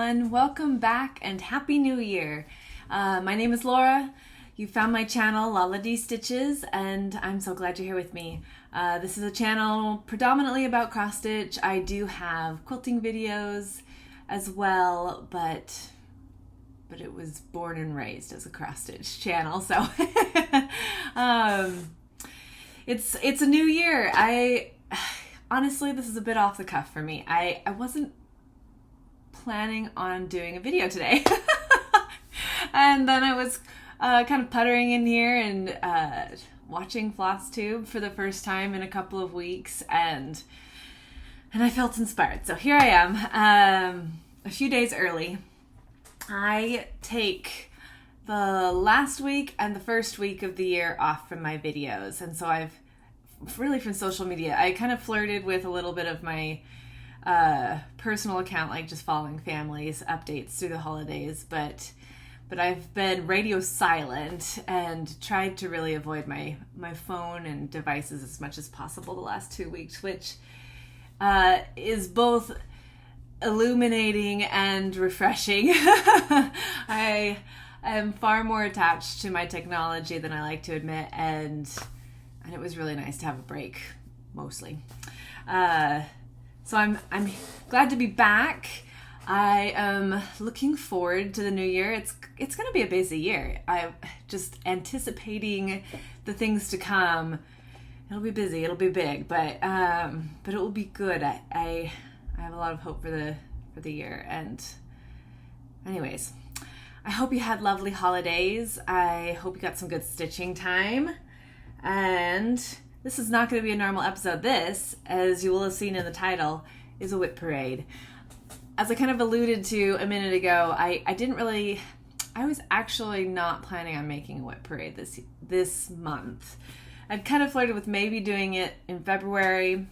everyone. Welcome back and Happy New Year. My name is Laura. You found my channel, Lala D Stitches, and I'm so glad you're here with me. This is a channel predominantly about cross stitch. I do have quilting videos as well, but it was born and raised as a cross stitch channel, so it's a new year. Honestly, this is a bit off the cuff for me. I wasn't planning on doing a video today. And then I was kind of puttering in here and watching Flosstube for the first time in a couple of weeks, and I felt inspired. So here I am, a few days early. I take the last week and the first week of the year off from my videos, and so I've really from social media. I kind of flirted with a little bit of my personal account, like just following families updates through the holidays, but I've been radio silent and tried to really avoid my phone and devices as much as possible the last 2 weeks, which is both illuminating and refreshing. I am far more attached to my technology than I like to admit, and it was really nice to have a break, mostly. So I'm glad to be back. I am looking forward to the new year. It's going to be a busy year. I'm just anticipating the things to come. It'll be busy. It'll be big, but it will be good. I have a lot of hope for the year. And anyways, I hope you had lovely holidays. I hope you got some good stitching time. And this is not going to be a normal episode. This, as you will have seen in the title, is a WIP parade. As I kind of alluded to a minute ago, I was actually not planning on making a WIP parade this month. I'd kind of flirted with maybe doing it in February,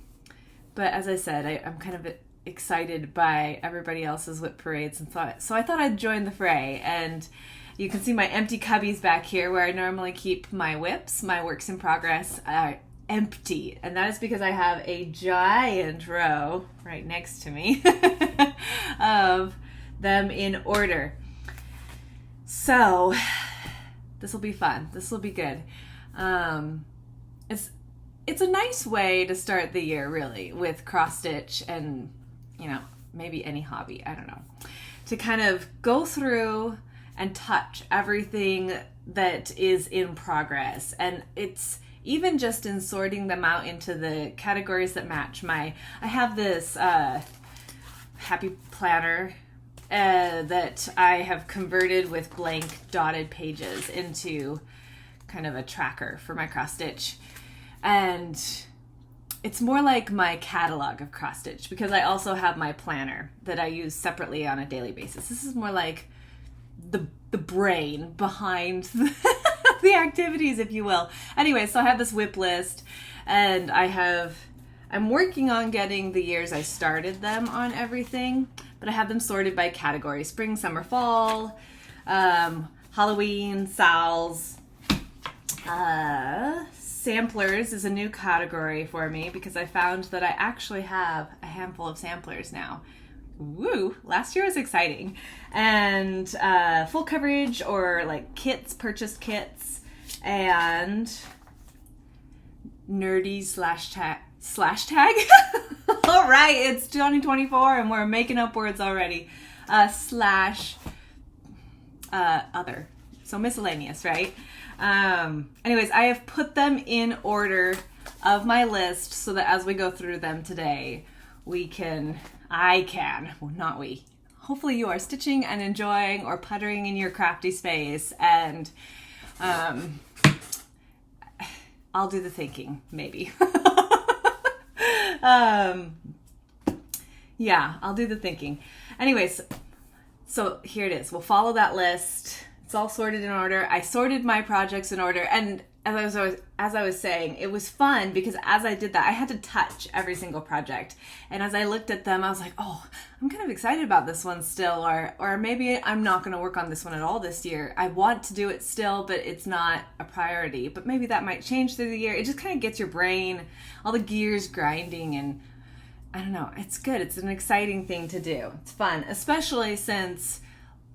but as I said, I'm kind of excited by everybody else's WIP parades, and so I thought I'd join the fray. And you can see my empty cubbies back here where I normally keep my WIPs, my works in progress, empty. And that is because I have a giant row right next to me of them in order. So this will be fun. This will be good. It's a nice way to start the year, really, with cross stitch and, maybe any hobby, I don't know, to kind of go through and touch everything that is in progress. And it's even just in sorting them out into the categories that match I have this happy planner that I have converted with blank dotted pages into kind of a tracker for my cross stitch. And it's more like my catalog of cross stitch, because I also have my planner that I use separately on a daily basis. This is more like the brain behind the activities, if you will. Anyway, so I have this WIP list, and I'm working on getting the years I started them on everything, but I have them sorted by category: spring, summer, fall, Halloween, Sal's. Samplers is a new category for me because I found that I actually have a handful of samplers now. Woo! Last year was exciting. And full coverage, or like kits, purchased kits, and nerdy slash tag. All right, it's 2024 and we're making up words already. Slash other. So miscellaneous, right? Anyways, I have put them in order of my list so that as we go through them today, hopefully you are stitching and enjoying or puttering in your crafty space, and I'll do the thinking, maybe. Yeah, I'll do the thinking. Anyways, so here it is. We'll follow that list. It's all sorted in order. I sorted my projects in order, and as I was saying, it was fun because as I did that, I had to touch every single project. And as I looked at them, I was like, oh, I'm kind of excited about this one still, or maybe I'm not going to work on this one at all this year. I want to do it still, but it's not a priority. But maybe that might change through the year. It just kind of gets your brain, all the gears grinding, I don't know, it's good. It's an exciting thing to do. It's fun, especially since,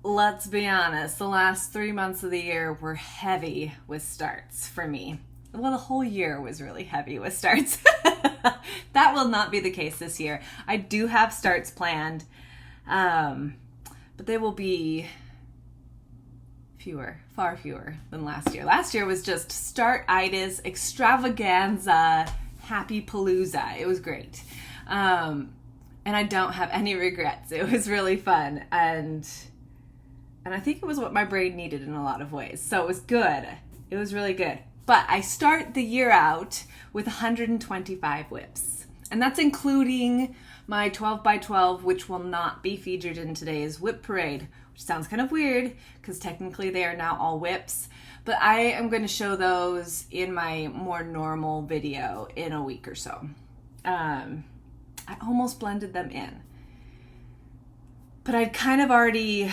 let's be honest, the last 3 months of the year were heavy with starts for me. Well, the whole year was really heavy with starts. That will not be the case this year. I do have starts planned, but they will be fewer, far fewer than last year. Last year was just start-itis, extravaganza, happy palooza. It was great. And I don't have any regrets. It was really fun. And I think it was what my brain needed in a lot of ways. So it was good. It was really good. But I start the year out with 125 WIPs. And that's including my 12 by 12, which will not be featured in today's WIP parade, which sounds kind of weird because technically they are now all WIPs. But I am going to show those in my more normal video in a week or so. I almost blended them in. But I'd kind of already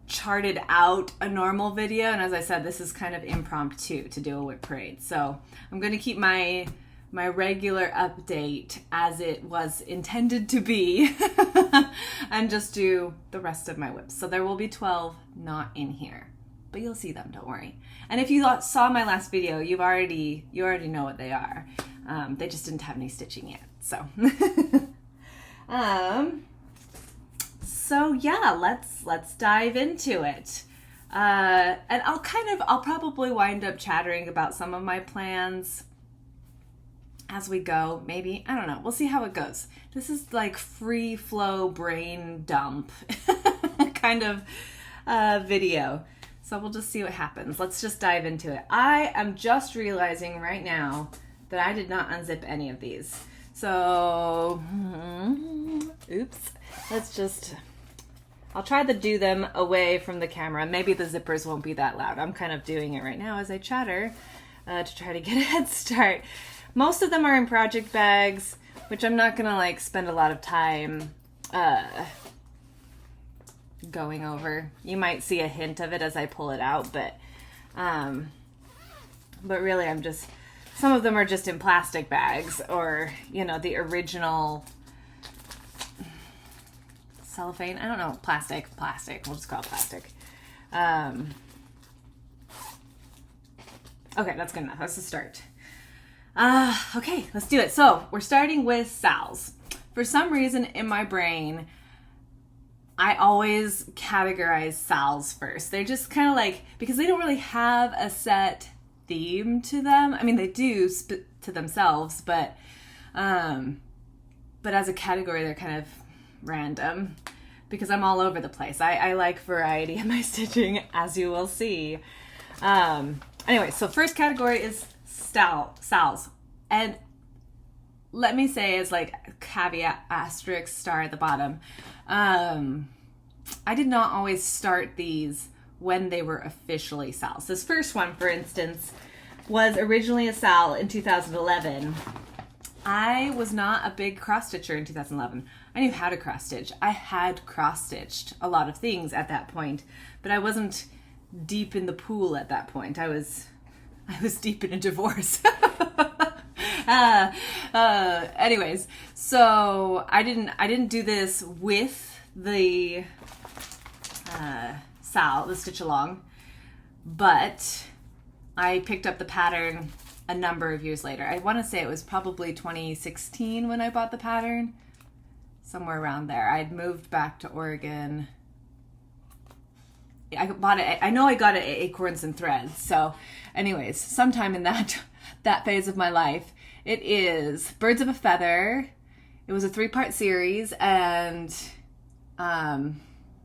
charted out a normal video, and as I said, this is kind of impromptu to do a WIP parade. So I'm going to keep my regular update as it was intended to be and just do the rest of my WIPs. So there will be 12 not in here, but you'll see them, don't worry. And if you saw my last video, you already know what they are. They just didn't have any stitching yet. So, so yeah, let's dive into it. And I'll probably wind up chattering about some of my plans as we go, maybe. I don't know. We'll see how it goes. This is like free flow brain dump kind of video. So we'll just see what happens. Let's just dive into it. I am just realizing right now that I did not unzip any of these. So, oops. I'll try to do them away from the camera. Maybe the zippers won't be that loud. I'm kind of doing it right now as I chatter to try to get a head start. Most of them are in project bags, which I'm not gonna like spend a lot of time going over. You might see a hint of it as I pull it out, but really some of them are just in plastic bags, or, you know, the original cellophane. I don't know, plastic. We'll just call it plastic. Okay, that's good enough. That's the start. Okay, let's do it. So we're starting with SALs. For some reason in my brain, I always categorize SALs first. They're just kind of like, because they don't really have a set theme to them. I mean, they do to themselves, but as a category, they're kind of random because I'm all over the place. I like variety in my stitching, as you will see. Anyway, so first category is SALs. And let me say, as like caveat, asterisk, star at the bottom, I did not always start these when they were officially SALs. This first one, for instance, was originally a SAL in 2011. I was not a big cross stitcher in 2011. I knew how to cross stitch. I had cross stitched a lot of things at that point, but I wasn't deep in the pool at that point. I was deep in a divorce. Anyways, so I didn't do this with the SAL, the stitch along, but I picked up the pattern a number of years later. I want to say it was probably 2016 when I bought the pattern, somewhere around there. I'd moved back to Oregon. I bought it. I know I got it at Acorns and Threads. So, anyways, sometime in that phase of my life, it is Birds of a Feather. It was a 3-part series, and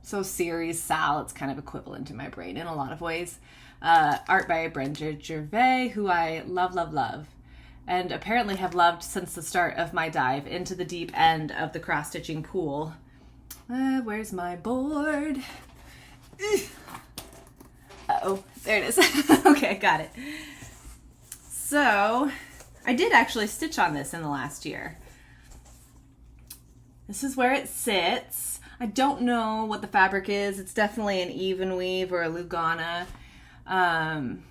so series SAL, it's kind of equivalent in my brain in a lot of ways. Art by Brenda Gervais, who I love, and apparently have loved since the start of my dive into the deep end of the cross-stitching pool. Where's my board? Uh-oh, there it is. Okay, got it. So, I did actually stitch on this in the last year. This is where it sits. I don't know what the fabric is. It's definitely an even weave or a Lugana. I'm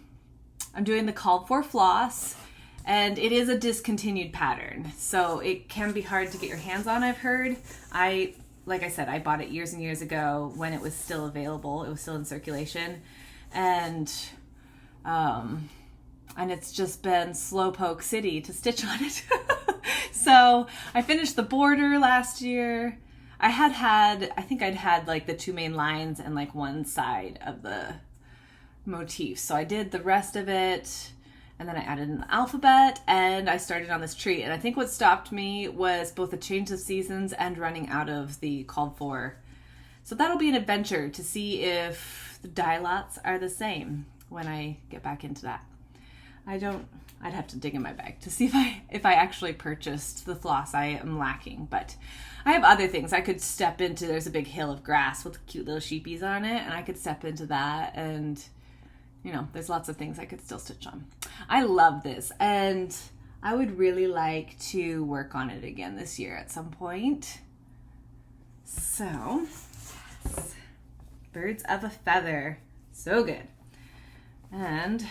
doing the called for floss, And it is a discontinued pattern, so it can be hard to get your hands on, I've heard. Like I said, I bought it years and years ago when it was still available. It was still in circulation. And it's just been slowpoke city to stitch on it. So I finished the border last year. I think I'd had like the 2 main lines and like one side of the motif. So I did the rest of it, and then I added in the alphabet, and I started on this tree. And I think what stopped me was both the change of seasons and running out of the called for. So that'll be an adventure to see if the die lots are the same when I get back into that. I'd have to dig in my bag to see if I actually purchased the floss I am lacking, but I have other things I could step into. There's a big hill of grass with cute little sheepies on it, and I could step into that, and you know, there's lots of things I could still stitch on. I love this, and I would really like to work on it again this year at some point. So, yes. Birds of a feather, so good. And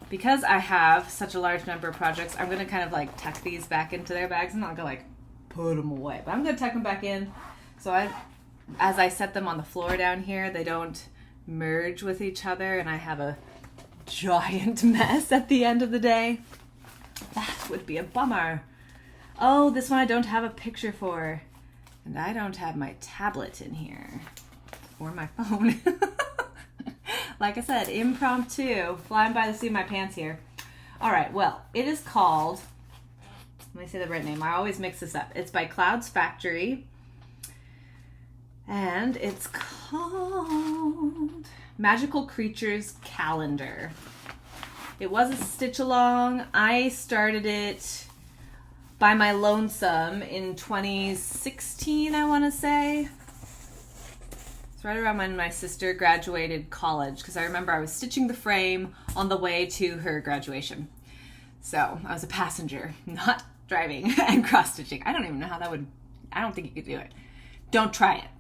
because I have such a large number of projects, I'm going to kind of like tuck these back into their bags. I'm not going to like put them away, but I'm going to tuck them back in. So as I set them on the floor down here, they don't merge with each other and I have a giant mess at the end of the day. That would be a bummer. Oh, this one I don't have a picture for. And I don't have my tablet in here. Or my phone. Like I said, impromptu, flying by the seat of my pants here. All right, well, it is called, let me say the right name. I always mix this up. It's by Clouds Factory. And it's called Magical Creatures Calendar. It was a stitch along. I started it by my lonesome in 2016, I want to say. It's right around when my sister graduated college, because I remember I was stitching the frame on the way to her graduation. So I was a passenger, not driving and cross stitching. I don't even know how that would, I don't think you could do it. Don't try it.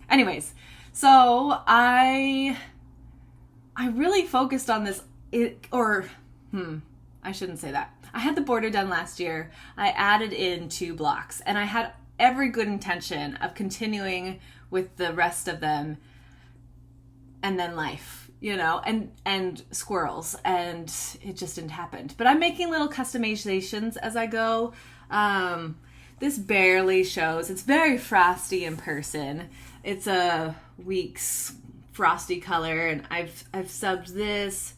Anyways, so I really focused on this, I shouldn't say that. I had the border done last year. I added in 2 blocks, and I had every good intention of continuing with the rest of them, and then life, you know, and squirrels, and it just didn't happen. But I'm making little customizations as I go. This barely shows. It's very frosty in person. It's a Weeks frosty color, and I've subbed this.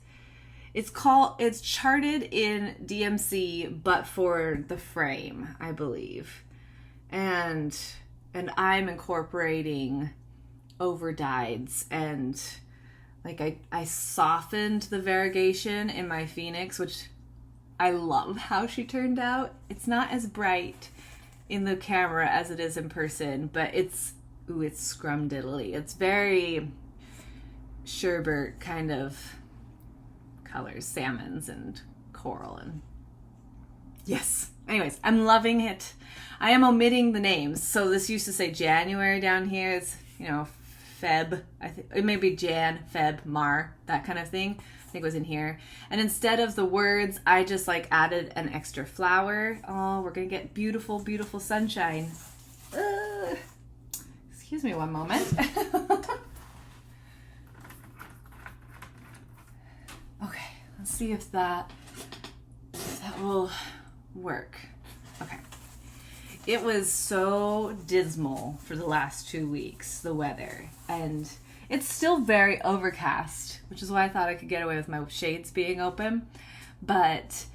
It's charted in DMC, but for the frame, I believe. And I'm incorporating overdyes, and like I softened the variegation in my Phoenix, which I love how she turned out. It's not as bright in the camera as it is in person, but it's scrumdiddly. It's very sherbet kind of colors, salmons and coral, and yes. Anyways, I'm loving it. I am omitting the names. So this used to say January down here. It's, you know, Feb. I think it may be Jan, Feb, Mar, that kind of thing. I think it was in here. And instead of the words, I just like added an extra flower. Oh, we're going to get beautiful, beautiful sunshine. Excuse me one moment. Okay, let's see if that will work. Okay. It was so dismal for the last 2 weeks, the weather, and it's still very overcast, which is why I thought I could get away with my shades being open, but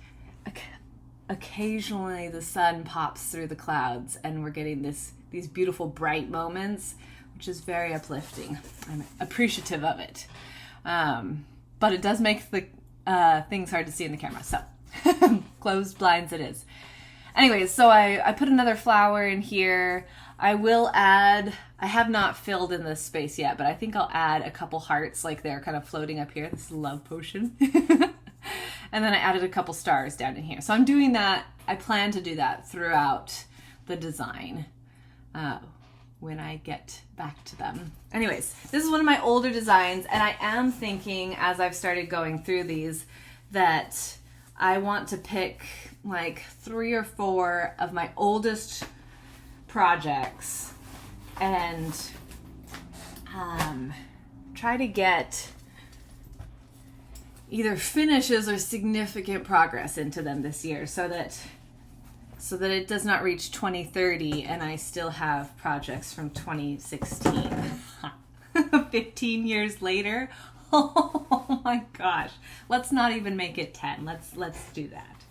occasionally the sun pops through the clouds and we're getting these beautiful bright moments, which is very uplifting. I'm appreciative of it. But it does make the things hard to see in the camera, so closed blinds it is. Anyways, so I put another flower in here. I will add, I have not filled in this space yet, but I think I'll add a couple hearts like they're kind of floating up here. This is a love potion. And then I added a couple stars down in here. So I'm doing that. I plan to do that throughout the design when I get back to them. Anyways, this is one of my older designs, and I am thinking as I've started going through these that I want to pick like 3 or 4 of my oldest projects and try to get either finishes or significant progress into them this year so that it does not reach 2030 and I still have projects from 2016. 15 years later. Oh my gosh. Let's not even make it 10. Let's do that.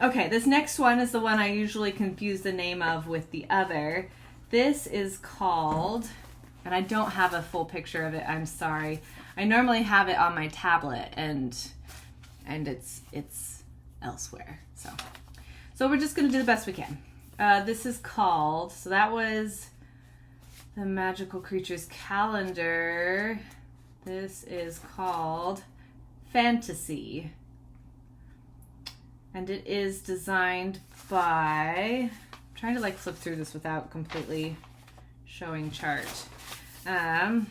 Okay, this next one is the one I usually confuse the name of with the other. This is called, and I don't have a full picture of it, I'm sorry. I normally have it on my tablet and it's elsewhere. So we're just gonna do the best we can. This is called, so that was the Magical Creatures calendar. This is called Fantasy. And it is designed by, I'm trying to like flip through this without completely showing chart. What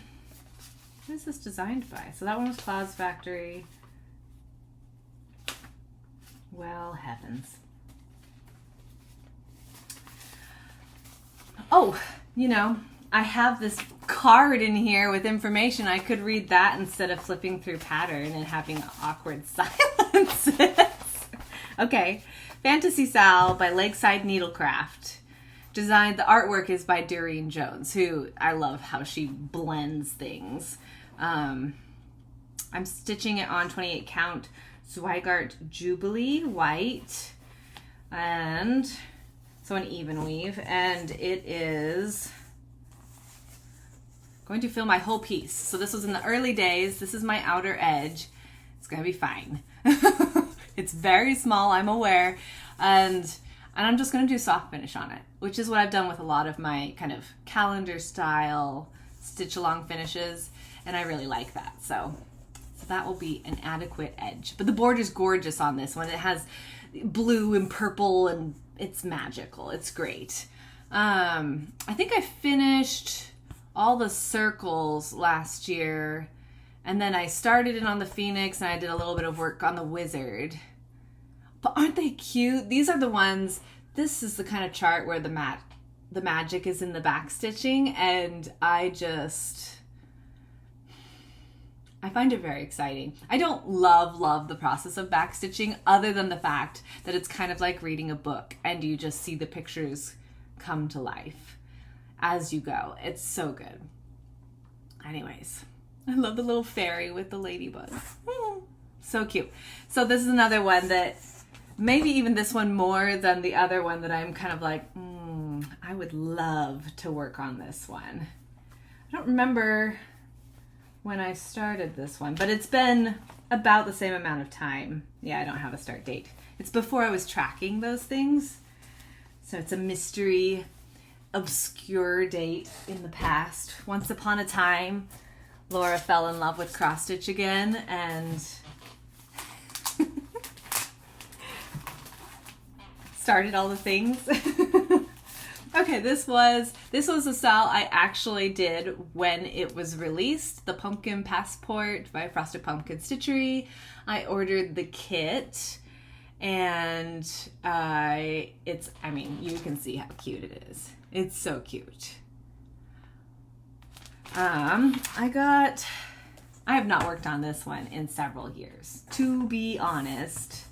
is this designed by? So that one was Clouds Factory. Well, heavens. Oh, you know, I have this card in here with information. I could read that instead of flipping through pattern and having awkward silences. Okay, Fantasy Sal by Lakeside Needlecraft. The artwork is by Doreen Jones, who I love how she blends things. I'm stitching it on 28 count Zweigart Jubilee white, and so an even weave, and it is going to fill my whole piece. So this was in the early days. This is my outer edge. It's gonna be fine. It's very small, I'm aware, and I'm just gonna do soft finish on it, which is what I've done with a lot of my kind of calendar style stitch along finishes, and I really like that. So that will be an adequate edge. But the border's gorgeous on this one. It has blue and purple and it's magical. It's great. I think I finished all the circles last year, and then I started it on the Phoenix and I did a little bit of work on the Wizard. But aren't they cute? These are the ones, this is the kind of chart where the magic is in the back stitching, and I find it very exciting. I don't love the process of back stitching, other than the fact that it's kind of like reading a book and you just see the pictures come to life as you go. It's so good. Anyways, I love the little fairy with the ladybug. So cute. So this is another one that, maybe even this one more than the other one, that I'm kind of like, I would love to work on this one. I don't remember when I started this one, but it's been about the same amount of time. Yeah, I don't have a start date. It's before I was tracking those things. So it's a mystery, obscure date in the past. Once upon a time, Laura fell in love with cross stitch again, and started all the things. Okay, this was a style I actually did when it was released, the Pumpkin Passport by Frosted Pumpkin Stitchery. I ordered the kit, and you can see how cute it is. It's so cute. I have not worked on this one in several years, to be honest.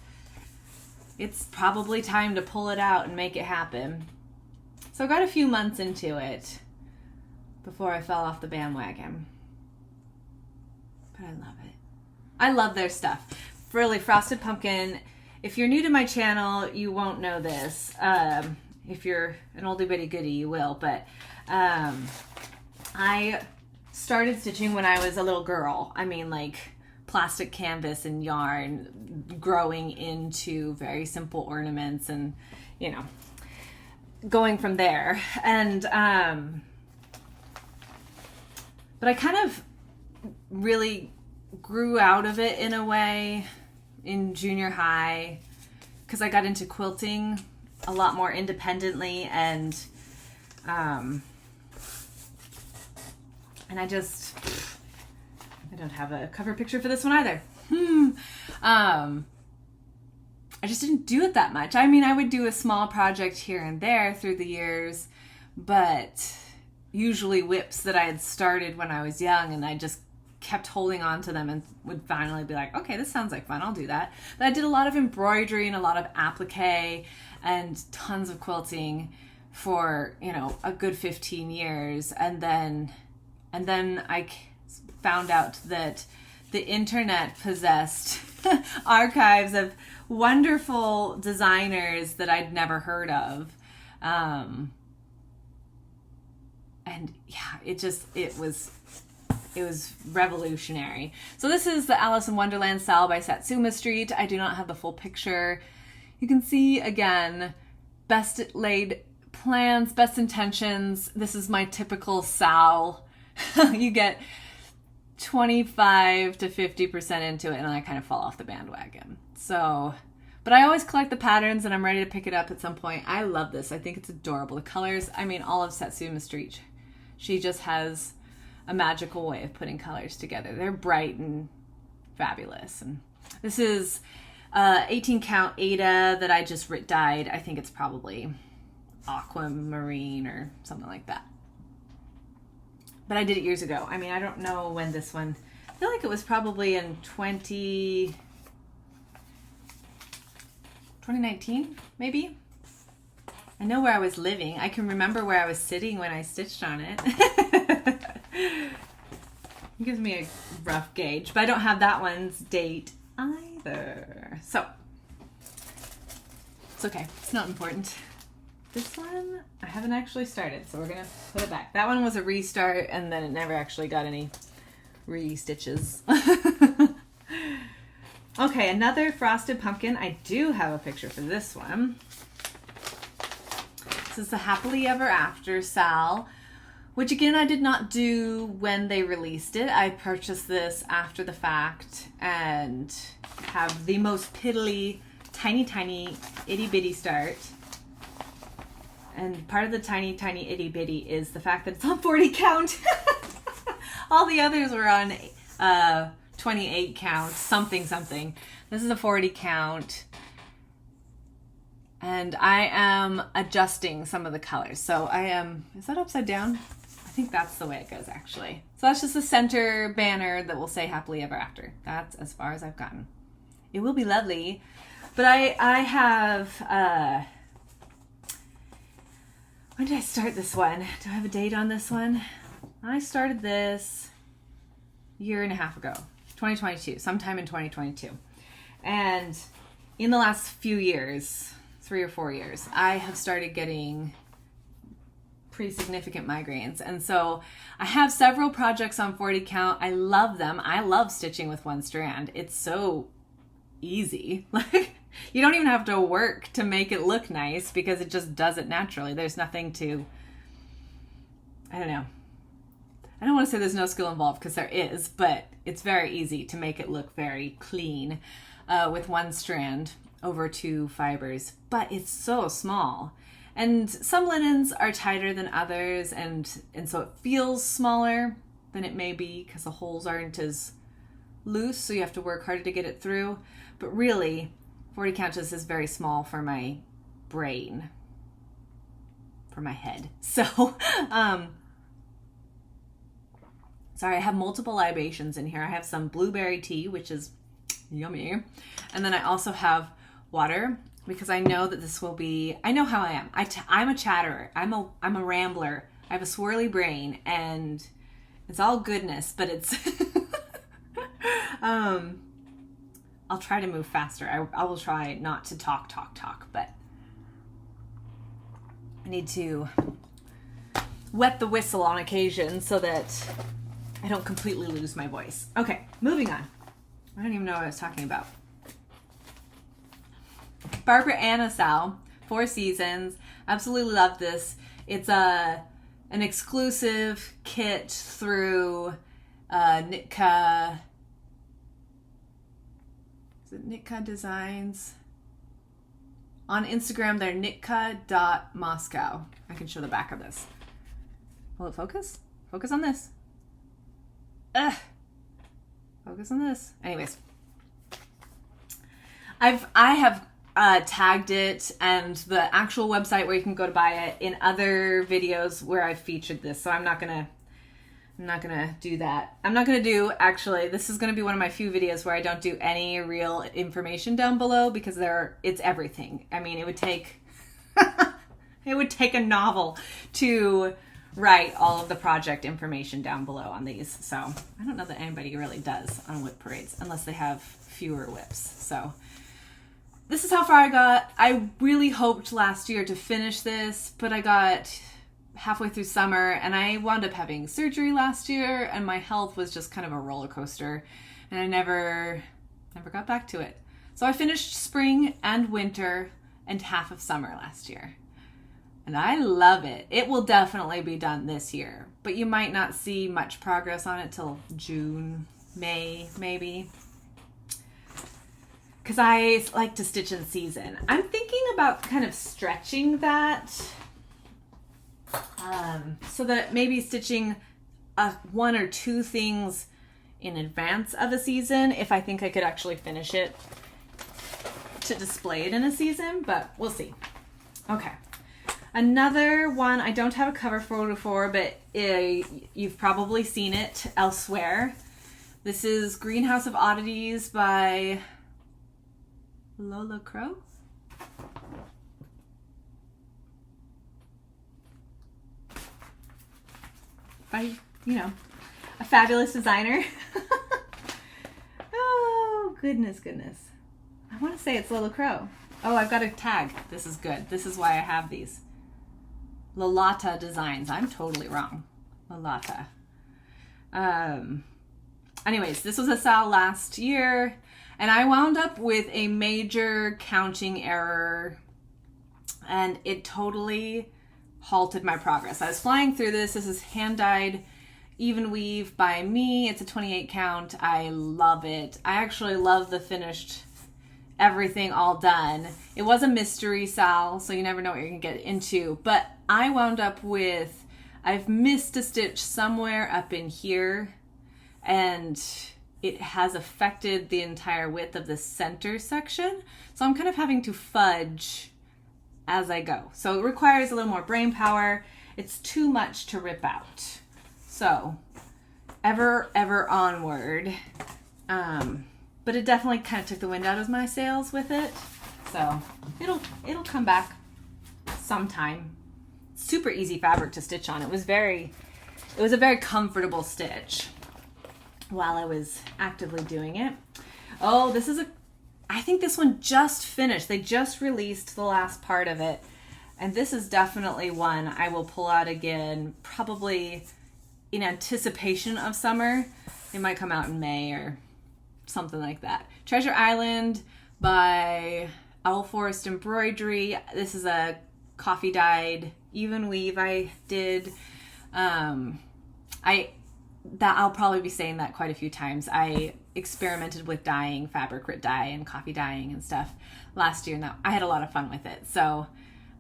It's probably time to pull it out and make it happen. So I got a few months into it before I fell off the bandwagon. But I love it. I love their stuff. Really, Frosted Pumpkin, if you're new to my channel, you won't know this. If you're an oldie bitty goodie, you will. But I started stitching when I was a little girl. I mean, like plastic canvas and yarn, growing into very simple ornaments, and, you know, going from there. And but I kind of really grew out of it in a way in junior high, because I got into quilting a lot more independently, and I don't have a cover picture for this one either. I just didn't do it that much. I mean, I would do a small project here and there through the years, but usually WIPs that I had started when I was young, and I just kept holding on to them and would finally be like, okay, this sounds like fun, I'll do that. But I did a lot of embroidery and a lot of applique and tons of quilting for, you know, a good 15 years. And then I found out that the internet possessed archives of wonderful designers that I'd never heard of. And yeah, it was revolutionary. So this is the Alice in Wonderland Sal by Satsuma Street. I do not have the full picture. You can see, again, best laid plans, best intentions. This is my typical Sal. You get 25 to 50% into it, and then I kind of fall off the bandwagon. So, but I always collect the patterns, and I'm ready to pick it up at some point. I love this. I think it's adorable. The colors, I mean, all of Satsuma Street. She just has a magical way of putting colors together. They're bright and fabulous. And this is 18 count Ada that I just dyed. I think it's probably aquamarine or something like that. But I did it years ago. I mean, I don't know when this one, I feel like it was probably in 2019, maybe. I know where I was living. I can remember where I was sitting when I stitched on it. It gives me a rough gauge, but I don't have that one's date either. So, it's okay. It's not important. This one, I haven't actually started, so we're going to put it back. That one was a restart, and then it never actually got any re-stitches. Okay, another frosted pumpkin. I do have a picture for this one. This is the Happily Ever After Sal, which again I did not do when they released it. I purchased this after the fact and have the most piddly, tiny, itty bitty start. And part of the tiny, itty bitty is the fact that it's on 40 count. All the others were on 28 count, something. This is a 40 count. And I am adjusting some of the colors. So I am, is that upside down? I think that's the way it goes, actually. So that's just the center banner that will say Happily Ever After. That's as far as I've gotten. It will be lovely. But I have, when did I start this one? Do I have a date on this one? I started this a year and a half ago, 2022, sometime in 2022. And in the last few years, 3 or 4 years, I have started getting pretty significant migraines. And so I have several projects on 40 count. I love them. I love stitching with one strand. It's so easy. Like, you don't even have to work to make it look nice because it just does it naturally. There's nothing to, I don't know. I don't want to say there's no skill involved because there is, but it's very easy to make it look very clean with one strand over 2 fibers, but it's so small. And some linens are tighter than others, and so it feels smaller than it may be because the holes aren't as loose, so you have to work harder to get it through. But really, 40 count just is very small for my brain, for my head. So, sorry, I have multiple libations in here. I have some blueberry tea, which is yummy. And then I also have water because I know that this will be, I know how I am. I'm a chatterer. I'm a rambler. I have a swirly brain and it's all goodness, but it's, I'll try to move faster. I will try not to talk, but I need to wet the whistle on occasion so that I don't completely lose my voice. Okay, moving on. I don't even know what I was talking about. Barbara Anna Sal, 4 Seasons. Absolutely love this. It's an exclusive kit through Nitka. Is it Nitka Designs? On Instagram, they're nitka.moscow. I can show the back of this. Will it focus? Focus on this. Focus on this. Anyways, I have tagged it and the actual website where you can go to buy it in other videos where I've featured this. So I'm not gonna do that. I'm not gonna do, actually, this is gonna be one of my few videos where I don't do any real information down below because it's everything. I mean, it would take it would take a novel to write all of the project information down below on these. So I don't know that anybody really does on WIP parades unless they have fewer WIPs. So this is how far I got. I really hoped last year to finish this, but I got halfway through summer and I wound up having surgery last year and my health was just kind of a roller coaster and I never got back to it. So I finished spring and winter and half of summer last year. And I love it. It will definitely be done this year, but you might not see much progress on it till June, May, maybe. Because I like to stitch in season. I'm thinking about kind of stretching that so that maybe stitching one or two things in advance of a season if I think I could actually finish it to display it in a season, but we'll see. Okay. Another one I don't have a cover photo for, but you've probably seen it elsewhere. This is Greenhouse of Oddities by Lola Crow. By, a fabulous designer. Oh, goodness. I want to say it's Lola Crow. Oh, I've got a tag. This is good. This is why I have these. Lolata Designs. I'm totally wrong. Lolata. Anyways, this was a sale last year, and I wound up with a major counting error, and it totally halted my progress. I was flying through this. This is hand-dyed even weave by me. It's a 28 count. I love it. I actually love the finished everything all done. It was a mystery sal, so you never know what you're gonna get into, but I wound up with, I've missed a stitch somewhere up in here and it has affected the entire width of the center section, so I'm kind of having to fudge as I go. So it requires a little more brain power. It's too much to rip out. So ever onward. But it definitely kind of took the wind out of my sails with it. So it'll come back sometime. Super easy fabric to stitch on. It was a very comfortable stitch while I was actively doing it. Oh, I think this one just finished. They just released the last part of it. And this is definitely one I will pull out again, probably in anticipation of summer. It might come out in May or something like that. Treasure Island by Owl Forest Embroidery. This is a coffee dyed even weave I did. I'll probably be saying that quite a few times. I experimented with dyeing, fabric grit dye and coffee dyeing and stuff last year, and I had a lot of fun with it. So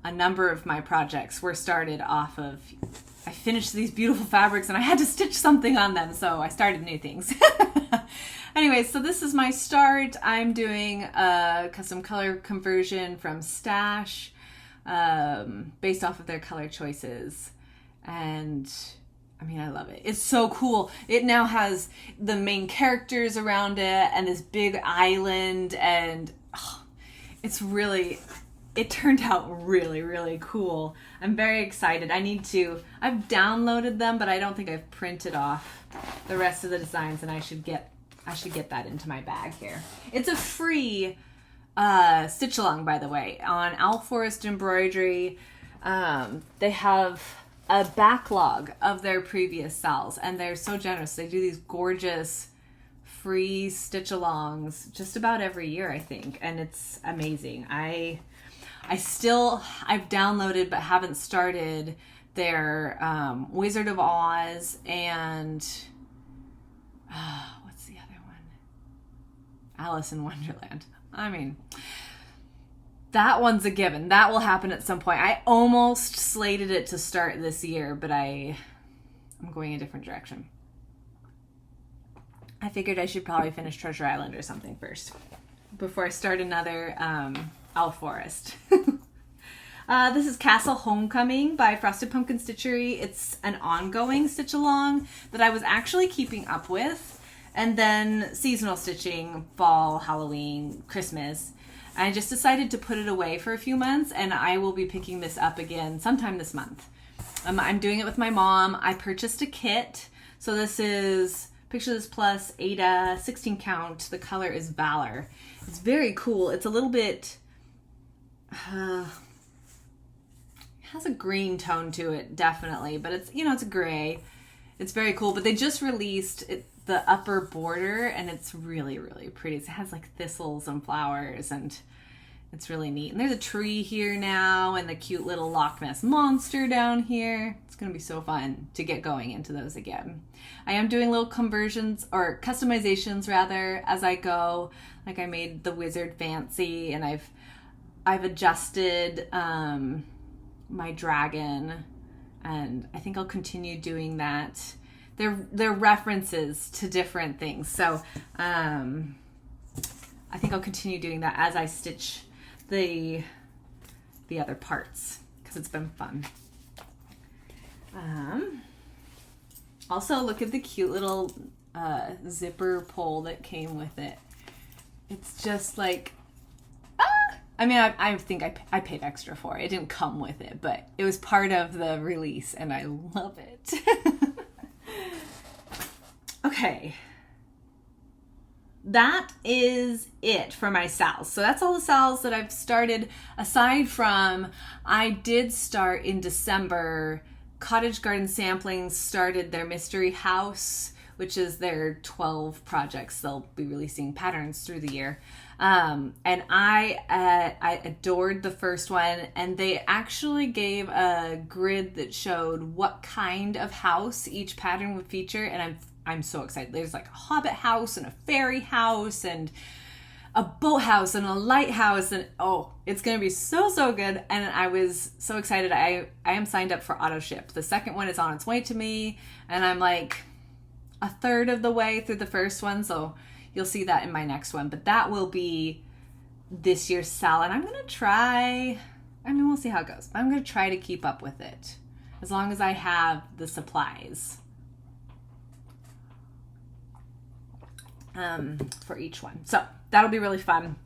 a number of my projects were started off of, I finished these beautiful fabrics and I had to stitch something on them, so I started new things. Anyway, so this is my start. I'm doing a custom color conversion from Stash based off of their color choices. And I mean, I love it. It's so cool. It now has the main characters around it and this big island, and it turned out really, really cool. I'm very excited. I've downloaded them, but I don't think I've printed off the rest of the designs, and I should get that into my bag here. It's a free stitch along, by the way, on Owl Forest Embroidery. They have a backlog of their previous sales, and they're so generous. They do these gorgeous free stitch alongs just about every year, I think, and it's amazing. I've downloaded but haven't started their Wizard of Oz and what's the other one? Alice in Wonderland. I mean, that one's a given. That will happen at some point. I almost slated it to start this year, but I'm going a different direction. I figured I should probably finish Treasure Island or something first. before I start another Owl Forest. This is Castle Homecoming by Frosted Pumpkin Stitchery. It's an ongoing stitch along that I was actually keeping up with, and then seasonal stitching, fall, Halloween, Christmas. I just decided to put it away for a few months, and I will be picking this up again sometime this month. I'm doing it with my mom. I purchased a kit. So this is Picture This Plus Ada 16 count. The color is Valor. It's very cool. It's a little bit... has a green tone to it, definitely, but it's, you know, it's a gray. It's very cool, but they just released the upper border, and it's really, really pretty. It has like thistles and flowers, and it's really neat. And there's a tree here now, and the cute little Loch Ness monster down here. It's gonna be so fun to get going into those again. I am doing little conversions, or customizations rather, as I go. Like I made the wizard fancy, and I've adjusted my dragon, and I think I'll continue doing that. They're references to different things, so I think I'll continue doing that as I stitch the other parts, because it's been fun. Also, look at the cute little zipper pole that came with it. It's just like, I mean, I think I paid extra for it. It didn't come with it, but it was part of the release, and I love it. Okay. That is it for my sals. So that's all the sals that I've started, aside from I did start in December. Cottage Garden Samplings started their Mystery House, which is their 12 projects. They'll be releasing patterns through the year. And I adored the first one, and they actually gave a grid that showed what kind of house each pattern would feature, and I'm so excited. There's like a hobbit house and a fairy house and a boathouse and a lighthouse, and oh, it's gonna be so good. And I was so excited. I am signed up for auto ship. The second one is on its way to me, and I'm like a third of the way through the first one, so you'll see that in my next one. But that will be this year's sal, and I'm gonna try, I mean, we'll see how it goes, but I'm gonna try to keep up with it as long as I have the supplies for each one. So that'll be really fun.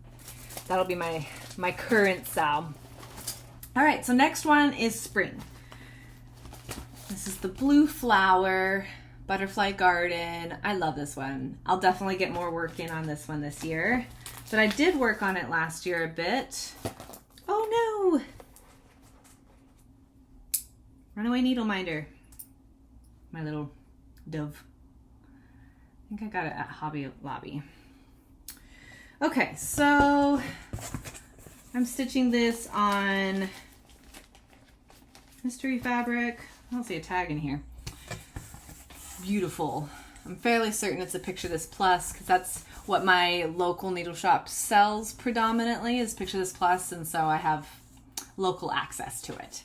That'll be my current sal. All right, so next one is spring. This is the Blue Flower Butterfly Garden. I love this one. I'll definitely get more work in on this one this year, but I did work on it last year a bit. Oh no! Runaway needle minder. My little dove. I think I got it at Hobby Lobby. Okay, so I'm stitching this on mystery fabric. I don't see a tag in here. Beautiful. I'm fairly certain it's a Picture This Plus, because that's what my local needle shop sells predominantly, is Picture This Plus, and so I have local access to it.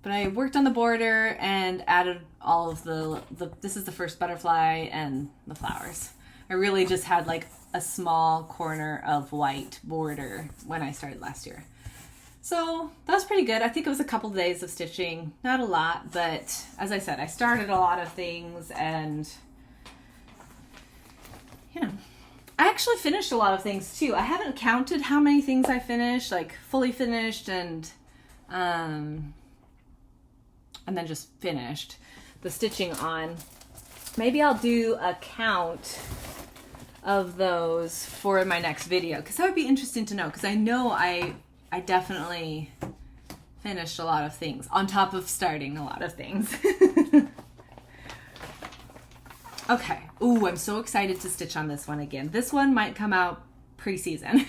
But I worked on the border and added all of the this is the first butterfly and the flowers. I really just had like a small corner of white border when I started last year. So that was pretty good. I think it was a couple days of stitching, not a lot, but as I said, I started a lot of things, and you know, I actually finished a lot of things too. I haven't counted how many things I finished, like fully finished and then just finished the stitching on. Maybe I'll do a count of those for my next video, because that would be interesting to know, because I know I definitely finished a lot of things on top of starting a lot of things. Okay. Ooh, I'm so excited to stitch on this one again. This one might come out pre-season.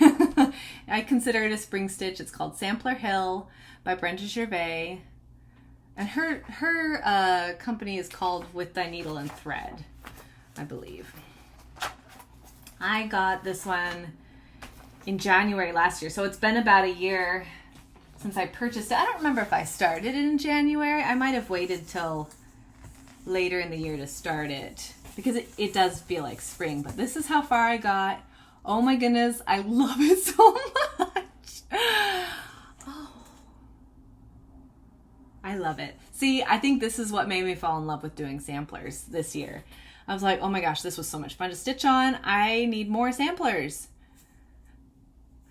I consider it a spring stitch. It's called Sampler Hill by Brenda Gervais. And her company is called With Thy Needle and Thread, I believe. I got this one in January last year, so it's been about a year since I purchased it. I don't remember if I started it in January. I might have waited till later in the year to start it. because it does feel like spring, but this is how far I got. Oh my goodness, I love it so much. Oh, I love it. See, I think this is what made me fall in love with doing samplers this year. I was like, oh my gosh, this was so much fun to stitch on. I need more samplers.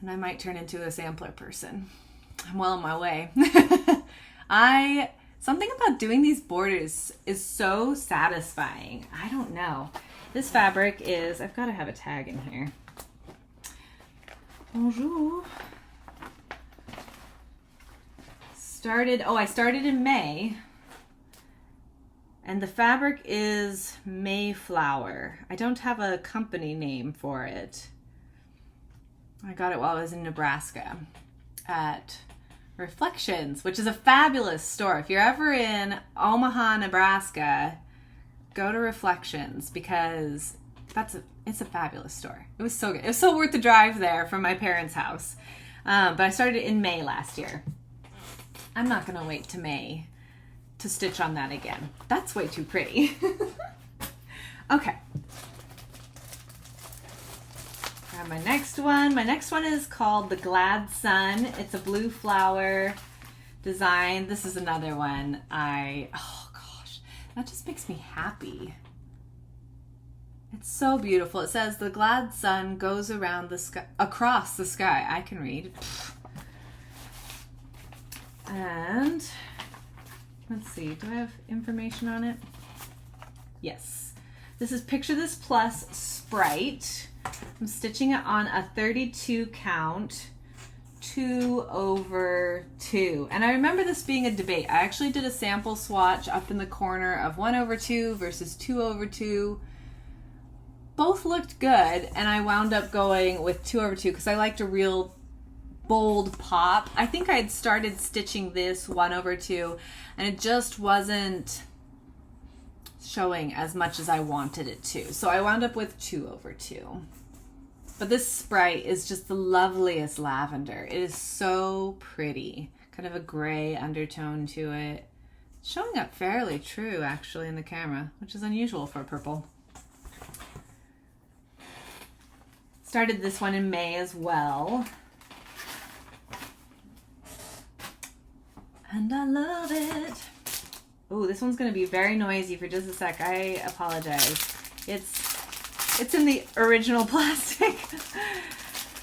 And I might turn into a sampler person. I'm well on my way. Something about doing these borders is so satisfying. I don't know. This fabric is, I've got to have a tag in here. Bonjour. I started in May. And the fabric is Mayflower. I don't have a company name for it. I got it while I was in Nebraska at Reflections, which is a fabulous store. If you're ever in Omaha, Nebraska, go to Reflections because it's a fabulous store. It was so good. It was so worth the drive there from my parents' house. But I started in May last year. I'm not going to wait to May to stitch on that again. That's way too pretty. Okay. Grab my next one. My next one is called the Glad Sun. It's a blue flower design. This is another one oh gosh, that just makes me happy. It's so beautiful. It says the glad sun goes around the sky, across the sky. I can read. And let's see, do I have information on it? Yes. This is Picture This Plus Sprite. I'm stitching it on a 32 count, 2/2. And I remember this being a debate. I actually did a sample swatch up in the corner of 1/2 versus 2/2. Both looked good, and I wound up going with 2/2 because I liked a real bold pop. I think I had started stitching this 1/2 and it just wasn't showing as much as I wanted it to. So I wound up with 2/2. But this Sprite is just the loveliest lavender. It is so pretty. Kind of a gray undertone to it. It's showing up fairly true actually in the camera, which is unusual for purple. Started this one in May as well. And I love it. Oh, this one's going to be very noisy for just a sec. I apologize. It's in the original plastic,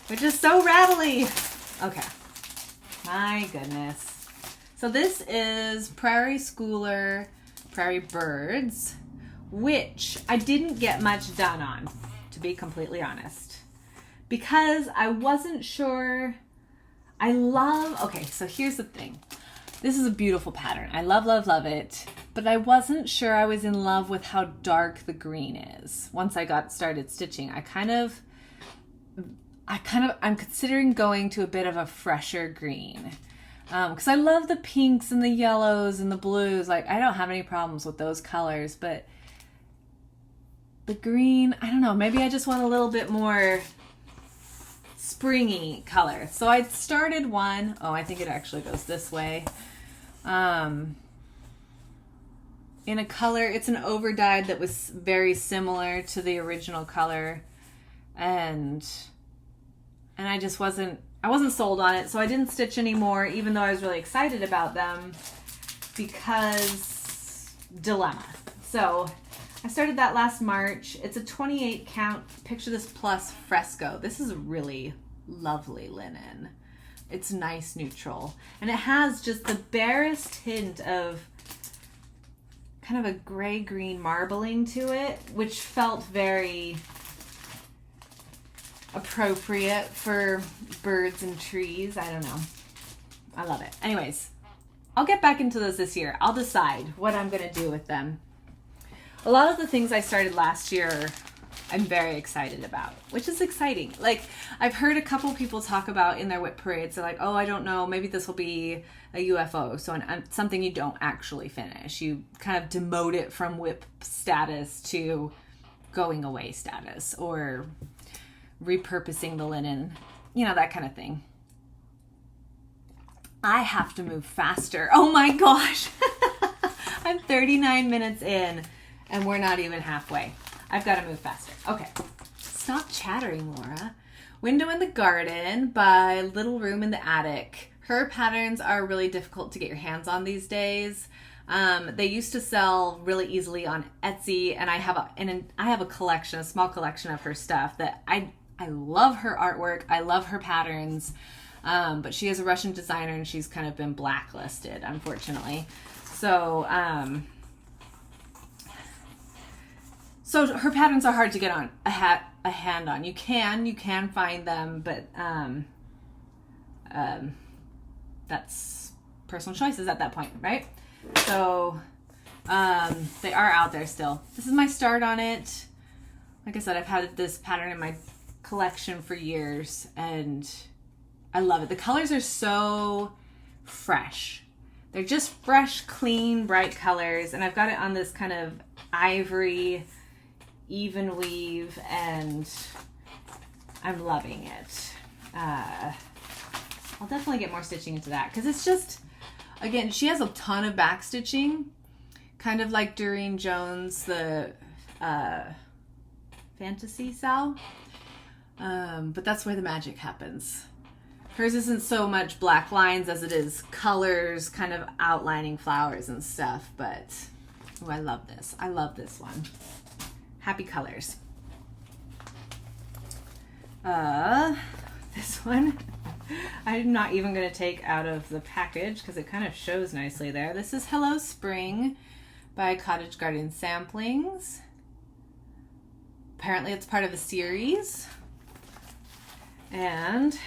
which is so rattly. Okay. My goodness. So this is Prairie Schooler Prairie Birds, which I didn't get much done on, to be completely honest, because I wasn't sure. Okay, so here's the thing. This is a beautiful pattern. I love, love, love it. But I wasn't sure I was in love with how dark the green is. Once I got started stitching, I'm considering going to a bit of a fresher green. Because I love the pinks and the yellows and the blues. Like, I don't have any problems with those colors, but the green, I don't know, maybe I just want a little bit more springy color. So I started one. Oh, I think it actually goes this way. In a color, it's an overdyed that was very similar to the original color, and I just wasn't sold on it, so I didn't stitch anymore, even though I was really excited about them, because dilemma. So I started that last March. It's a 28 count Picture This Plus fresco. This is a really lovely linen. It's nice neutral, and it has just the barest hint of kind of a gray-green marbling to it, which felt very appropriate for birds and trees. I don't know. I love it. Anyways, I'll get back into those this year. I'll decide what I'm going to do with them. A lot of the things I started last year, I'm very excited about, which is exciting. Like, I've heard a couple people talk about in their WIP parades, they're like, oh, I don't know, maybe this will be a UFO, so something you don't actually finish. You kind of demote it from WIP status to going away status, or repurposing the linen, you know, that kind of thing. I have to move faster. Oh my gosh. I'm 39 minutes in and we're not even halfway. I've got to move faster. Okay. Stop chattering, Laura. Window in the Garden by Little Room in the Attic. Her patterns are really difficult to get your hands on these days. They used to sell really easily on Etsy, and I have a collection, a small collection of her stuff that I love her artwork. I love her patterns, but she is a Russian designer, and she's kind of been blacklisted, unfortunately. So her patterns are hard to get on a hand on. You can find them, but that's personal choices at that point, right? So they are out there still. This is my start on it. Like I said, I've had this pattern in my collection for years, and I love it. The colors are so fresh. They're just fresh, clean, bright colors, and I've got it on this kind of ivory even weave, and I'm loving it. I'll definitely get more stitching into that because it's just, again, she has a ton of back stitching, kind of like Doreen Jones, the Fantasy Sal, but that's where the magic happens. Hers isn't so much black lines as it is colors, kind of outlining flowers and stuff, but oh, I love this. I love this one. Happy colors. This one I'm not even going to take out of the package because it kind of shows nicely there. This is Hello Spring by Cottage Garden Samplings. Apparently it's part of a series, and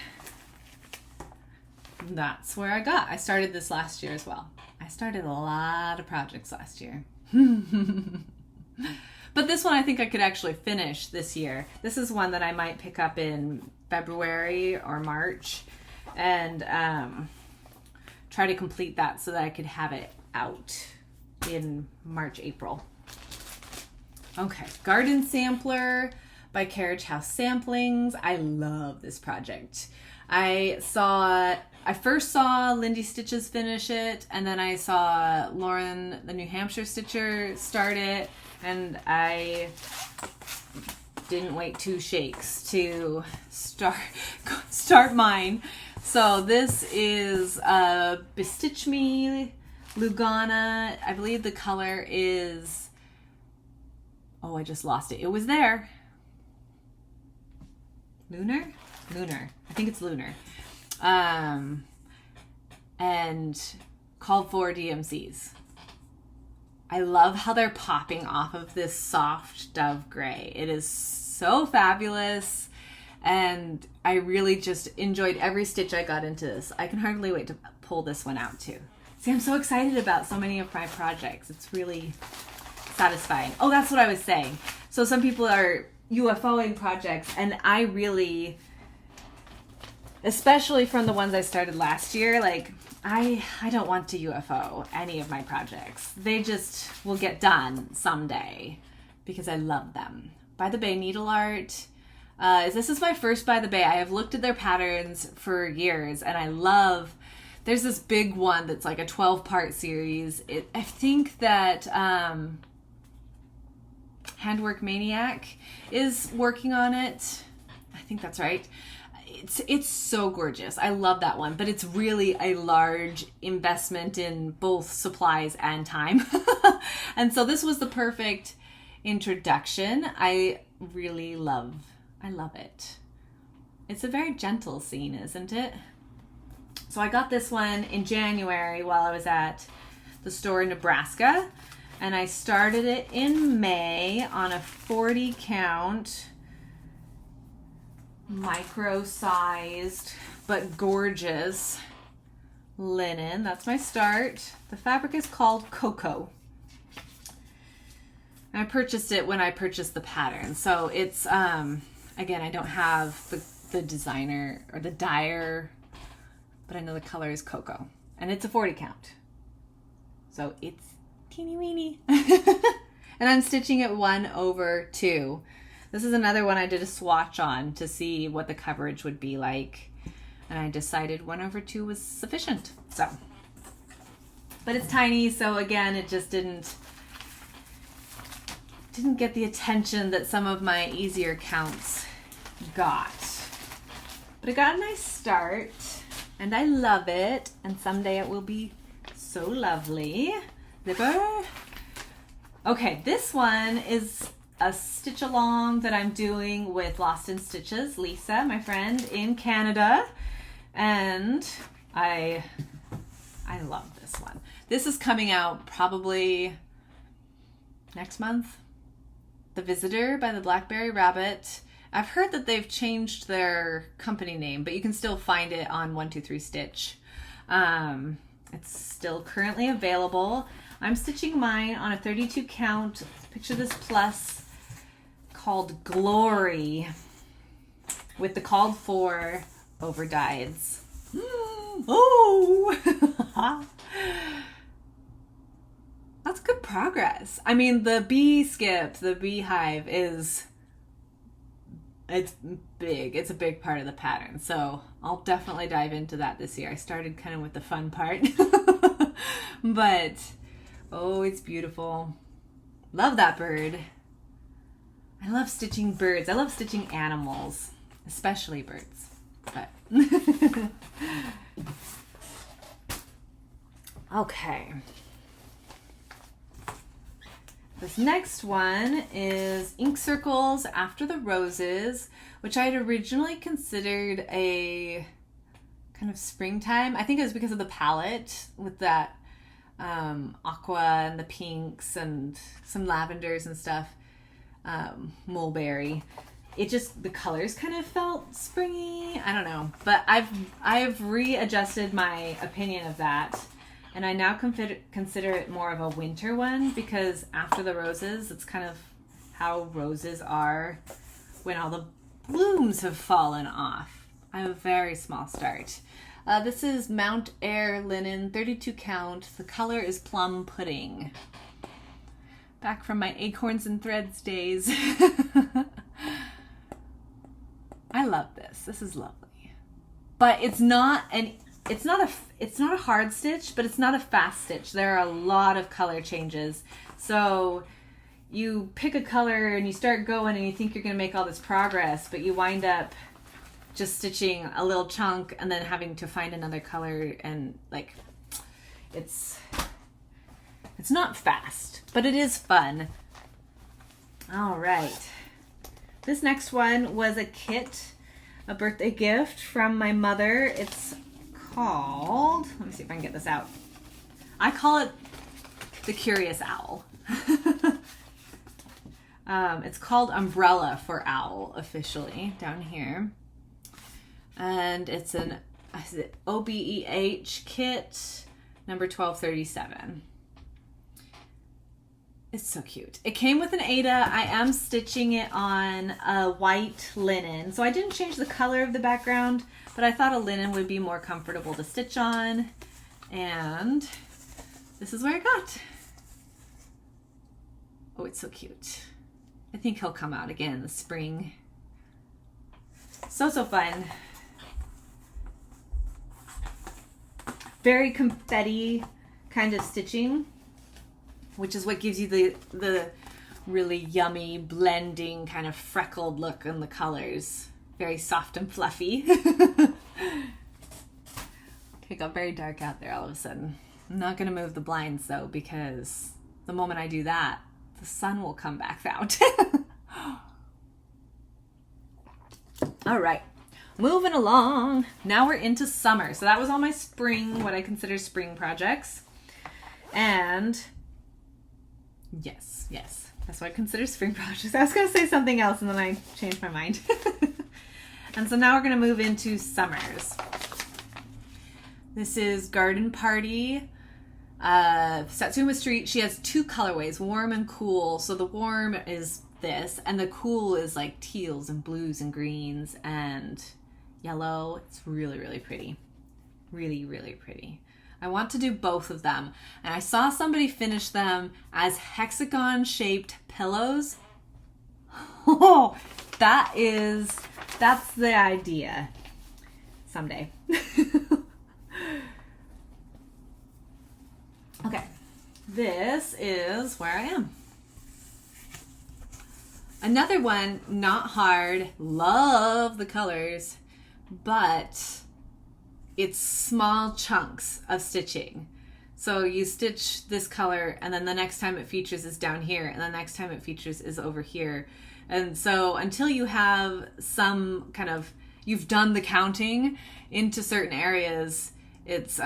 that's where I started this last year as well. I started a lot of projects last year. But this one I think I could actually finish this year. This is one that I might pick up in February or March and try to complete that so that I could have it out in March, April. Okay, Garden Sampler by Carriage House Samplings. I love this project. I first saw Lindy Stitches finish it, and then I saw Lauren, the New Hampshire Stitcher, start it, and I didn't wait 2 shakes to start mine. So this is Bestitch Me Lugana. I believe the color is, oh, I just lost it. It was there. Lunar? I think it's Lunar. And called for DMCs. I love how they're popping off of this soft dove gray. It is so fabulous, and I really just enjoyed every stitch I got into this. I can hardly wait to pull this one out too. See, I'm so excited about so many of my projects. It's really satisfying. Oh, that's what I was saying. So some people are UFOing projects, and I really, especially from the ones I started last year, like I don't want to UFO any of my projects. They just will get done someday because I love them. By the Bay Needle Art. This is my first By the Bay. I have looked at their patterns for years, and I love, there's this big one that's like a 12-part series. I think that Handwork Maniac is working on it. I think that's right. It's so gorgeous. I love that one, but it's really a large investment in both supplies and time. And so this was the perfect introduction. I love it. It's a very gentle scene, isn't it? So I got this one in January while I was at the store in Nebraska, and I started it in May on a 40 count micro-sized but gorgeous linen. That's my start. The fabric is called Cocoa. I purchased it when I purchased the pattern. So it's, again, I don't have the designer or the dyer, but I know the color is Cocoa. And it's a 40 count. So it's teeny weeny. And I'm stitching it 1/2. This is another one I did a swatch on to see what the coverage would be like. And I decided 1/2 was sufficient. So, but it's tiny. So again, it just didn't didn't get the attention that some of my easier counts got. But it got a nice start, and I love it, and someday it will be so lovely. Zipper. Okay, this one is a stitch along that I'm doing with Lost in Stitches, Lisa, my friend in Canada, and I love this one. This is coming out probably next month. The Visitor by the Blackberry Rabbit. I've heard that they've changed their company name, but you can still find it on 123 Stitch. It's still currently available. I'm stitching mine on a 32 count, picture this plus, called Glory, with the called for over dyes. Oh! That's good progress. I mean, the bee skip, the beehive it's big. It's a big part of the pattern. So I'll definitely dive into that this year. I started kind of with the fun part, but oh, it's beautiful. Love that bird. I love stitching birds. I love stitching animals, especially birds. But okay. This next one is Ink Circles After the Roses, which I had originally considered a kind of springtime. I think it was because of the palette with that aqua and the pinks and some lavenders and stuff, mulberry. It just, the colors kind of felt springy. I don't know, but I've readjusted my opinion of that. And I now consider it more of a winter one, because After the Roses, it's kind of how roses are when all the blooms have fallen off. I have a very small start. This is Mount Air Linen, 32 count. The color is Plum Pudding. Back from my Acorns and Threads days. I love this. This is lovely. But it's not a hard stitch, but it's not a fast stitch. There are a lot of color changes. So you pick a color and you start going and you think you're going to make all this progress, but you wind up just stitching a little chunk and then having to find another color, and like it's not fast, but it is fun. All right. This next one was a kit, a birthday gift from my mother. It's called, let me see if I can get this out. I call it the Curious Owl. It's called Umbrella for Owl officially down here. And it's an OBEH kit number 1237. It's so cute. It came with an Aida. I am stitching it on a white linen. So I didn't change the color of the background, but I thought a linen would be more comfortable to stitch on. And this is where I got. Oh, it's so cute. I think he'll come out again in the spring. So fun. Very confetti kind of stitching, which is what gives you the really yummy blending kind of freckled look in the colors. Very soft and fluffy. Okay, it got very dark out there all of a sudden. I'm not going to move the blinds though, because the moment I do that, the sun will come back out. All right, moving along. Now we're into summer. So that was all my spring, what I consider spring projects. And yes, that's what I consider spring projects. I was going to say something else and then I changed my mind. And so now we're going to move into summers. This is Garden Party, Satsuma Street. She has two colorways, warm and cool. So the warm is this, and the cool is like teals and blues and greens and yellow. It's really, really pretty. Really, really pretty. I want to do both of them. And I saw somebody finish them as hexagon-shaped pillows. Oh, that's the idea. Someday. Okay. This is where I am. Another one, not hard, love the colors, but it's small chunks of stitching. So you stitch this color and then the next time it features is down here and the next time it features is over here. And so until you have some kind of, you've done the counting into certain areas, it's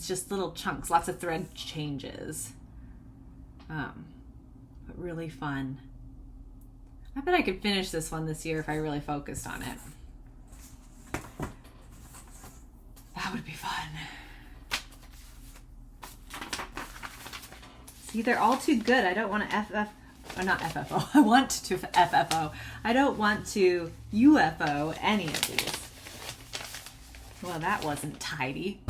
just little chunks, lots of thread changes. But really fun. I bet I could finish this one this year if I really focused on it. That would be fun. See, they're all too good. I don't want to not FFO. I want to FFO. I don't want to UFO any of these. Well, that wasn't tidy.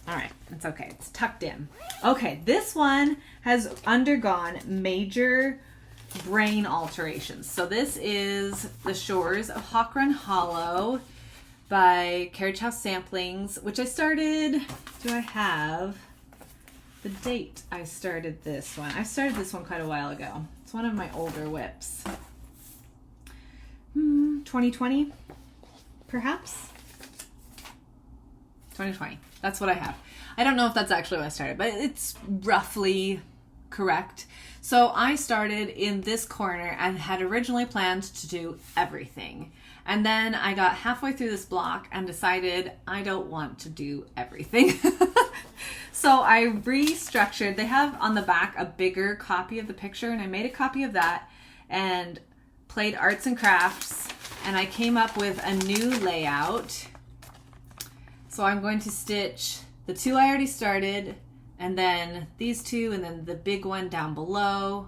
All right, it's okay. It's tucked in. Okay, this one has undergone major brain alterations. So this is The Shores of Hawk Run Hollow by Carriage House Samplings, which I started, do I have the date I started this one? I started this one quite a while ago. It's one of my older WIPs. 2020, perhaps? 2020. That's what I have. I don't know if that's actually what I started, but it's roughly correct. So I started in this corner and had originally planned to do everything. And then I got halfway through this block and decided I don't want to do everything. So I restructured. They have on the back a bigger copy of the picture, and I made a copy of that and played arts and crafts, and I came up with a new layout. So I'm going to stitch the two I already started, and then these two, and then the big one down below.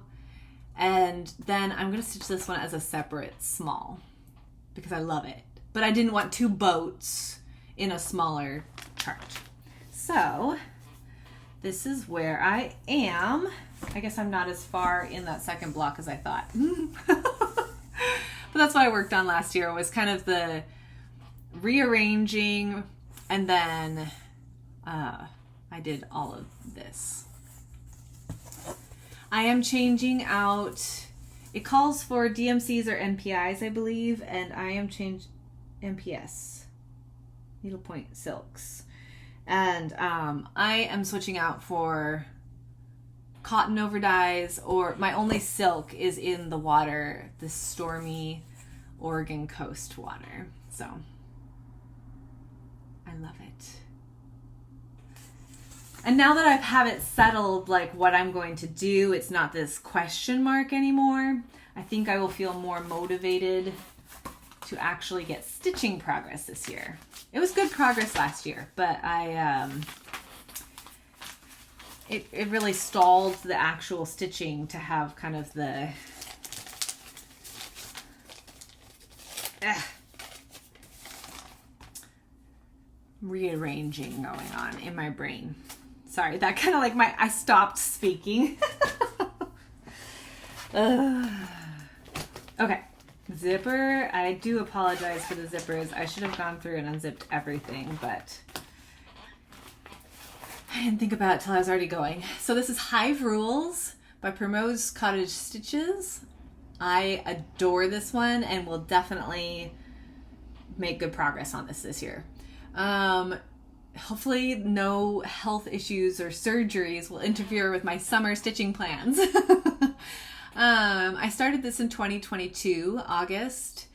And then I'm going to stitch this one as a separate small because I love it. But I didn't want two boats in a smaller chart. So this is where I am. I guess I'm not as far in that second block as I thought. But that's what I worked on last year, was kind of the rearranging, and then I did all of this. I am changing out, it calls for DMCs or NPIs, I believe, and I am changing MPS, needlepoint silks. And I am switching out for cotton over dyes, or my only silk is in the water, the stormy Oregon coast water. So I love it. And now that I have it settled, like what I'm going to do, it's not this question mark anymore. I think I will feel more motivated to actually get stitching progress this year. It was good progress last year, but it really stalled the actual stitching to have kind of the rearranging going on in my brain. Sorry, that kind of like I stopped speaking. Okay, zipper. I do apologize for the zippers. I should have gone through and unzipped everything, but I didn't think about it till I was already going. So this is Hive Rules by Primrose Cottage Stitches. I adore this one and will definitely make good progress on this year. Hopefully no health issues or surgeries will interfere with my summer stitching plans. I started this in 2022, August,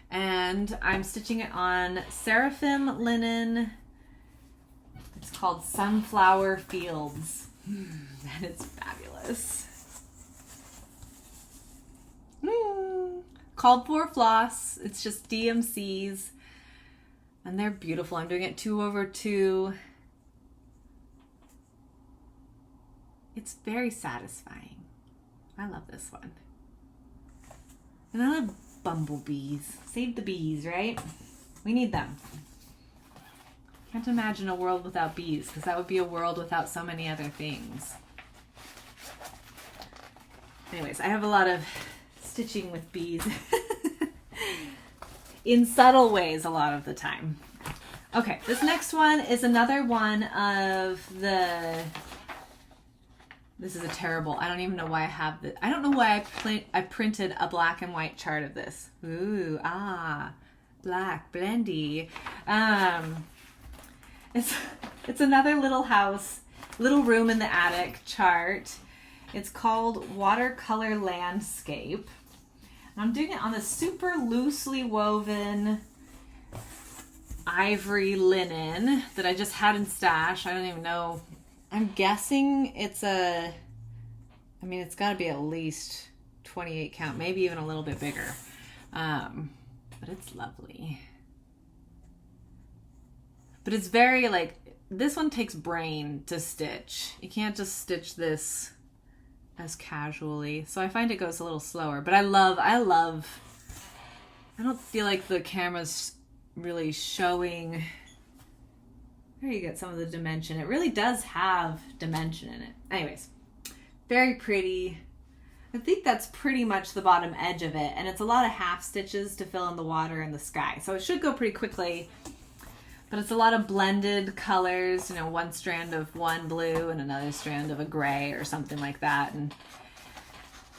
and I'm stitching it on Seraphim linen. It's called Sunflower Fields, and it's fabulous. Called for floss. It's just DMCs, and they're beautiful. I'm doing it 2/2. It's very satisfying. I love this one. And I love bumblebees. Save the bees, right? We need them. Can't imagine a world without bees, because that would be a world without so many other things. Anyways, I have a lot of stitching with bees in subtle ways a lot of the time. Okay, this next one is another one of the This is a terrible, I don't even know why I have this. I don't know why I printed a black and white chart of this. Ooh, black, blendy. It's another little house, little room in the attic chart. It's called Watercolor Landscape. And I'm doing it on this super loosely woven ivory linen that I just had in stash. I don't even know. I'm guessing it's it's got to be at least 28 count, maybe even a little bit bigger. But it's lovely. But it's very this one takes brain to stitch. You can't just stitch this as casually. So I find it goes a little slower, but I don't feel like the camera's really showing. There you get some of the dimension. It really does have dimension in it. Anyways, very pretty. I think that's pretty much the bottom edge of it. And it's a lot of half stitches to fill in the water and the sky. So it should go pretty quickly. But it's a lot of blended colors, one strand of one blue and another strand of a gray or something like that. And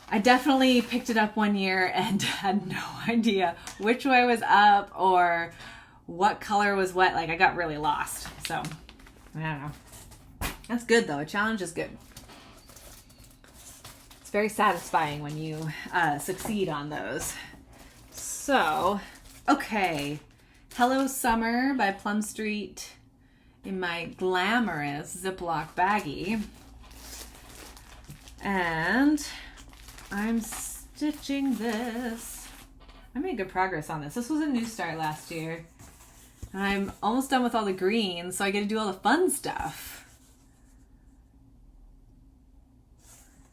I definitely picked it up one year and had no idea which way was up or what color was what. I got really lost. So, I don't know. That's good though. A challenge is good. It's very satisfying when you succeed on those. So, okay. Hello Summer by Plum Street in my glamorous Ziploc baggie. And I'm stitching this. I made good progress on this. This was a new start last year. And I'm almost done with all the greens, so I get to do all the fun stuff.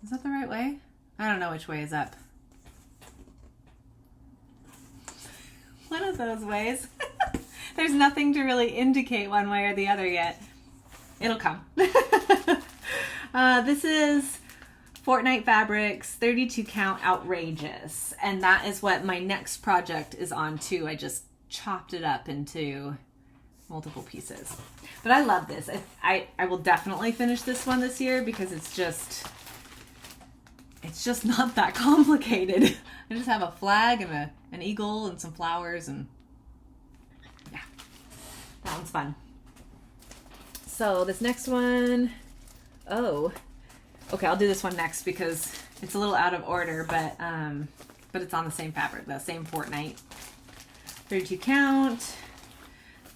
Is that the right way? I don't know which way is up. One of those ways. There's nothing to really indicate one way or the other yet. It'll come. This is Fortnite Fabrics 32 count outrageous. And that is what my next project is on too. I just chopped it up into multiple pieces. But I love this. I will definitely finish this one this year because it's just not that complicated. I just have a flag and an eagle and some flowers, and yeah, that one's fun. So this next one, okay, I'll do this one next because it's a little out of order, but it's on the same fabric, the same Fortnite. 32 count.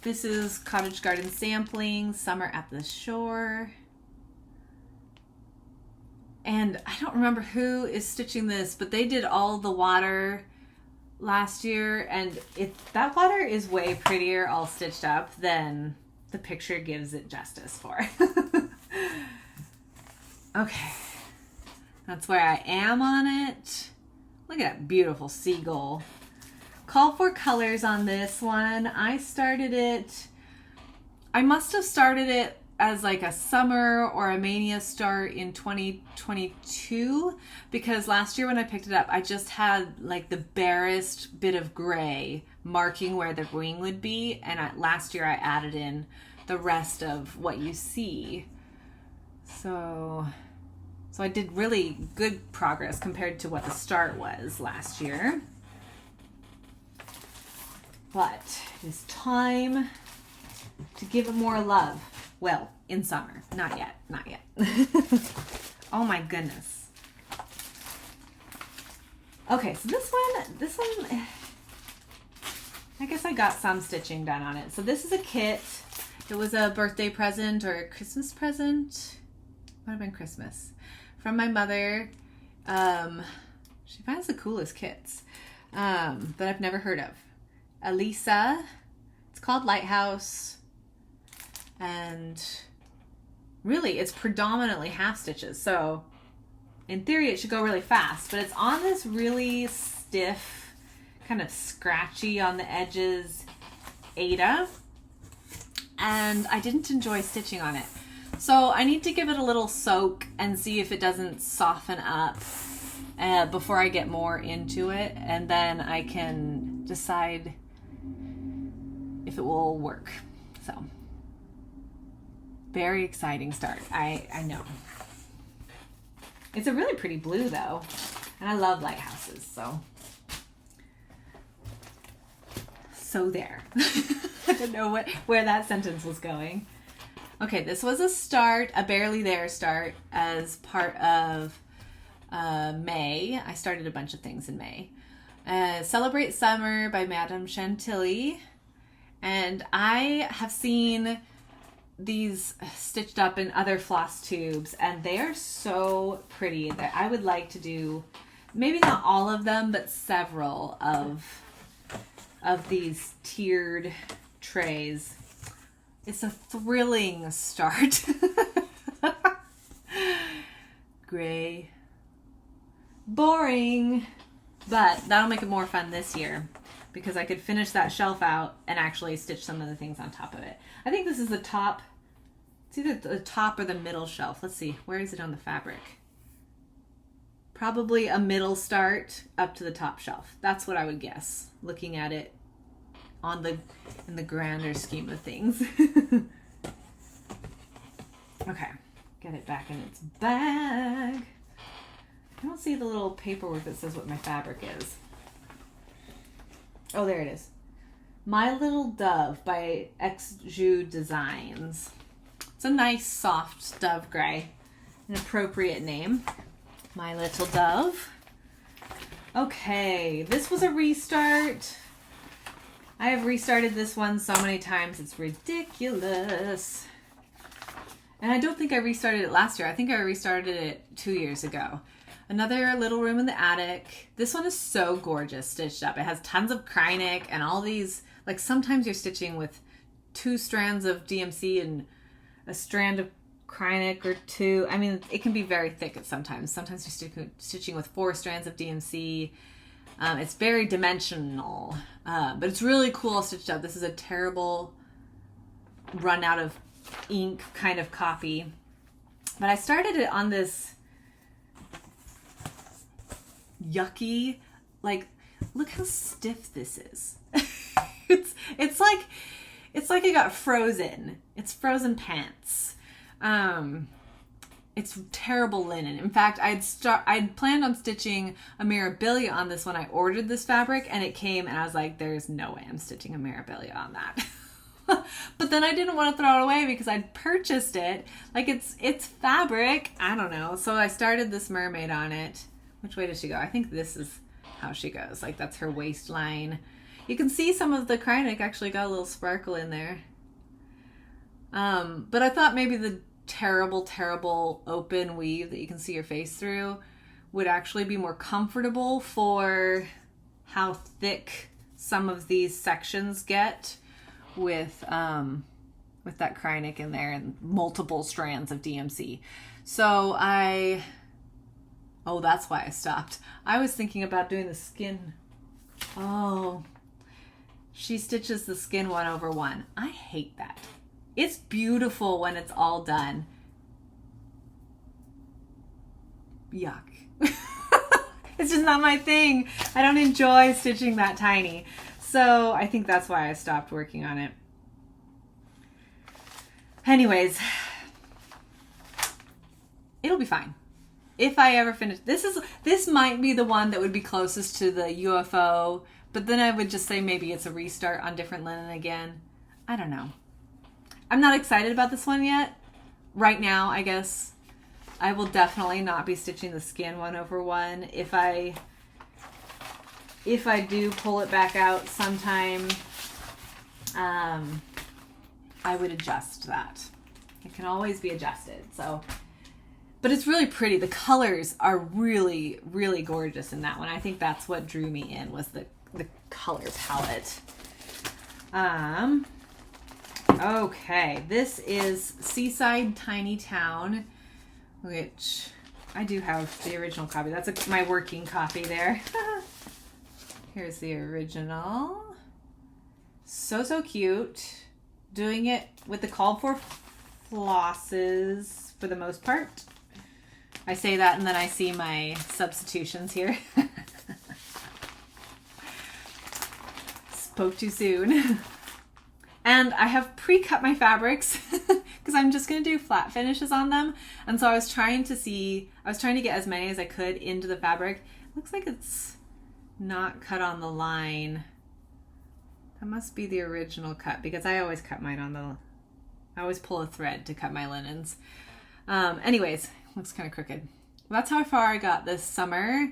This is Cottage Garden Sampling, Summer at the Shore. And I don't remember who is stitching this, but they did all the water last year, and that water is way prettier all stitched up than the picture gives it justice for. Okay, that's where I am on it. Look at that beautiful seagull. Call for colors on this one. I must have started it as a summer or a mania start in 2022, because last year when I picked it up, I just had the barest bit of gray marking where the wing would be, and last year I added in the rest of what you see. So I did really good progress compared to what the start was last year. But it's time to give it more love. Well, in summer. Not yet. Not yet. Oh my goodness. Okay, so this one, I guess I got some stitching done on it. So this is a kit. It was a birthday present or a Christmas present. Might have been Christmas. From my mother. She finds the coolest kits that I've never heard of. Elisa. It's called Lighthouse. And really, it's predominantly half stitches. So in theory, it should go really fast. But it's on this really stiff, kind of scratchy on the edges Aida. And I didn't enjoy stitching on it. So I need to give it a little soak and see if it doesn't soften up before I get more into it. And then I can decide if it will work. So very exciting start. I know. It's a really pretty blue though. And I love lighthouses, so there. I don't know where that sentence was going. Okay, this was a start, a barely there start as part of May. I started a bunch of things in May. Celebrate Summer by Madame Chantilly. And I have seen these stitched up in other floss tubes, and they are so pretty that I would like to do, maybe not all of them, but several of these tiered trays. It's a thrilling start. Gray. Boring. But that'll make it more fun this year because I could finish that shelf out and actually stitch some of the things on top of it. I think this is the top. It's either the top or the middle shelf. Let's see. Where is it on the fabric? Probably a middle start up to the top shelf. That's what I would guess, looking at it in the grander scheme of things. Okay, get it back in its bag. I don't see the little paperwork that says what my fabric is. Oh, there it is. My Little Dove by Exjude Designs. It's a nice soft dove gray, an appropriate name. My Little Dove. Okay, this was a restart. I have restarted this one so many times, it's ridiculous. And I don't think I restarted it last year. I think I restarted it 2 years ago. Another little room in the attic. This one is so gorgeous stitched up. It has tons of Kreinik and all these, like sometimes you're stitching with 2 strands of DMC and a strand of Kreinik or 2. I mean, it can be very thick at sometimes. Sometimes you're stitching with 4 strands of DMC. It's very dimensional, but it's really cool stitched up. This is a terrible run out of ink kind of copy. But I started it on this yucky, like, look how stiff this is. it's like it got frozen. It's frozen pants. It's terrible linen. In fact, I'd planned on stitching a Mirabilia on this when I ordered this fabric, and it came, and I was like, there's no way I'm stitching a Mirabilia on that. But then I didn't want to throw it away because I'd purchased it. Like, it's fabric. I don't know. So I started this mermaid on it. Which way does she go? I think this is how she goes. Like, that's her waistline. You can see some of the Kreinik actually got a little sparkle in there. But I thought maybe the terrible open weave that you can see your face through would actually be more comfortable for how thick some of these sections get with that Kreinik in there and multiple strands of DMC. So oh, that's why I stopped. I was thinking about doing the skin. Oh, she stitches the skin 1/1. I hate that. It's beautiful when it's all done. Yuck. It's just not my thing. I don't enjoy stitching that tiny. So I think that's why I stopped working on it. Anyways, it'll be fine. If I ever finish, this might be the one that would be closest to the UFO, but then I would just say maybe it's a restart on different linen again. I don't know. I'm not excited about this one yet. Right now, I guess I will definitely not be stitching the skin 1/1. If I do pull it back out sometime, I would adjust that. It can always be adjusted. So, but it's really pretty. The colors are really, really gorgeous in that one. I think that's what drew me in, was the color palette. Okay, this is Seaside Tiny Town, which I do have the original copy. That's my working copy there. Here's the original. So cute. Doing it with the called for flosses for the most part. I say that and then I see my substitutions here. Spoke too soon. And I have pre-cut my fabrics because because I'm just going to do flat finishes on them. And so I was trying to get as many as I could into the fabric. It looks like it's not cut on the line. That must be the original cut, because I always cut mine I always pull a thread to cut my linens. Anyways, looks kind of crooked. Well, that's how far I got this summer.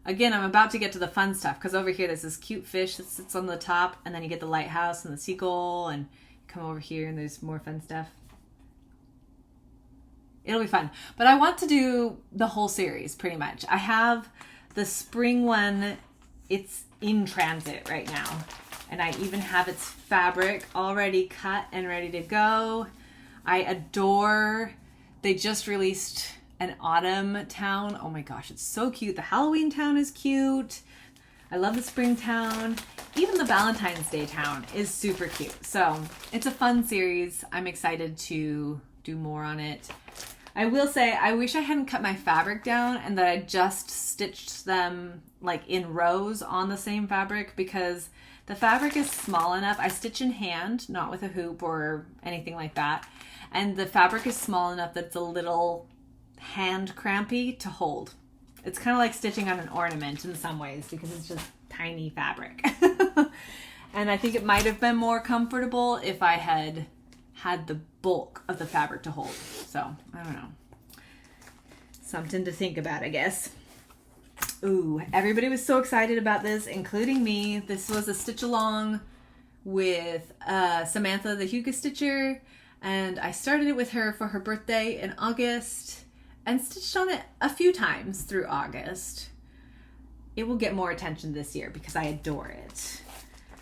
Again, I'm about to get to the fun stuff, because over here there's this cute fish that sits on the top, and then you get the lighthouse and the seagull, and you come over here and there's more fun stuff. It'll be fun. But I want to do the whole series pretty much. I have the spring one, it's in transit right now. And I even have its fabric already cut and ready to go. I adore, they just released an autumn town. Oh my gosh, it's so cute. The Halloween town is cute. I love the spring town. Even the Valentine's Day town is super cute. So it's a fun series. I'm excited to do more on it. I will say, I wish I hadn't cut my fabric down and that I just stitched them like in rows on the same fabric, because the fabric is small enough. I stitch in hand, not with a hoop or anything like that. And the fabric is small enough that it's a little hand crampy to hold. It's kind of like stitching on an ornament in some ways, because it's just tiny fabric. And I think it might have been more comfortable if I had the bulk of the fabric to hold. So, I don't know. Something to think about, I guess. Ooh, everybody was so excited about this, including me. This was a stitch along with Samantha the Huga Stitcher, and I started it with her for her birthday in August and stitched on it a few times through August. It will get more attention this year because I adore it.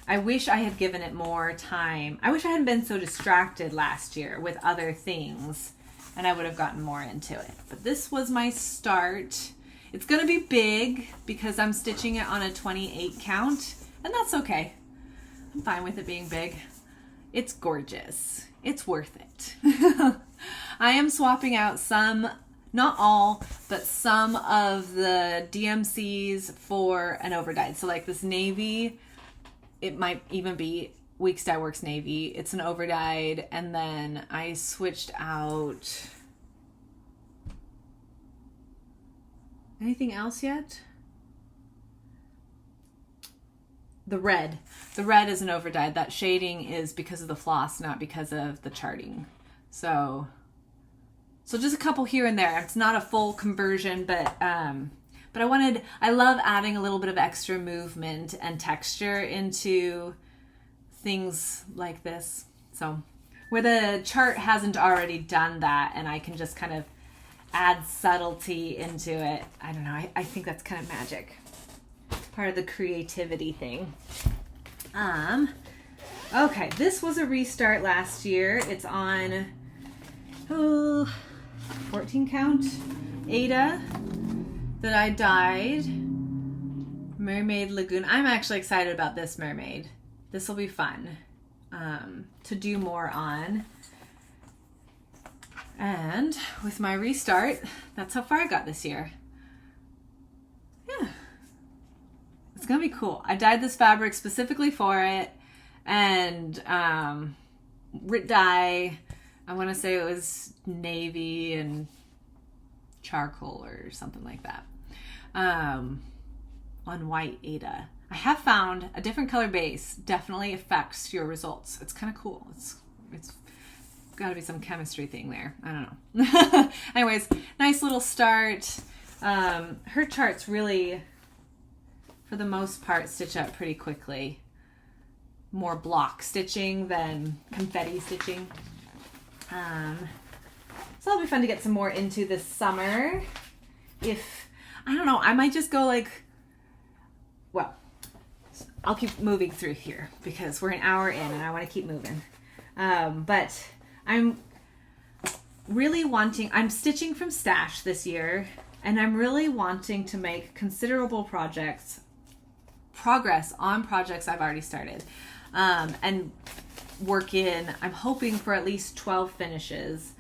I wish I had given it more time. I wish I hadn't been so distracted last year with other things, and I would have gotten more into it. But this was my start. It's going to be big because I'm stitching it on a 28 count, and that's okay. I'm fine with it being big. It's gorgeous. It's worth it. I am swapping out some, not all, but some of the DMCs for an overdyed. So like this navy, it might even be Weeks Dye Works navy. It's an overdyed, and then I switched out. Anything else yet? The red. The red is an overdyed. That shading is because of the floss, not because of the charting. So just a couple here and there. It's not a full conversion, but I love adding a little bit of extra movement and texture into things like this. So where the chart hasn't already done that, and I can just kind of add subtlety into it. I don't know. I think that's kind of magic. Part of the creativity thing. Okay, this was a restart last year. It's on 14 count Ada that I dyed. Mermaid Lagoon. I'm actually excited about this mermaid. This will be fun to do more on. And with my restart, that's how far I got this year. Yeah. It's going to be cool. I dyed this fabric specifically for it. And Rit dye, I want to say it was navy and charcoal or something like that. On white Ada. I have found a different color base definitely affects your results. It's kind of cool. It's got to be some chemistry thing there. I don't know. Anyways, nice little start. Her charts really, for the most part, stitch out pretty quickly. More block stitching than confetti stitching. So that'll be fun to get some more into this summer. I don't know, I might just go I'll keep moving through here because we're an hour in and I want to keep moving. But I'm stitching from stash this year, and I'm really wanting to make considerable progress on projects I've already started. And I'm hoping for at least 12 finishes.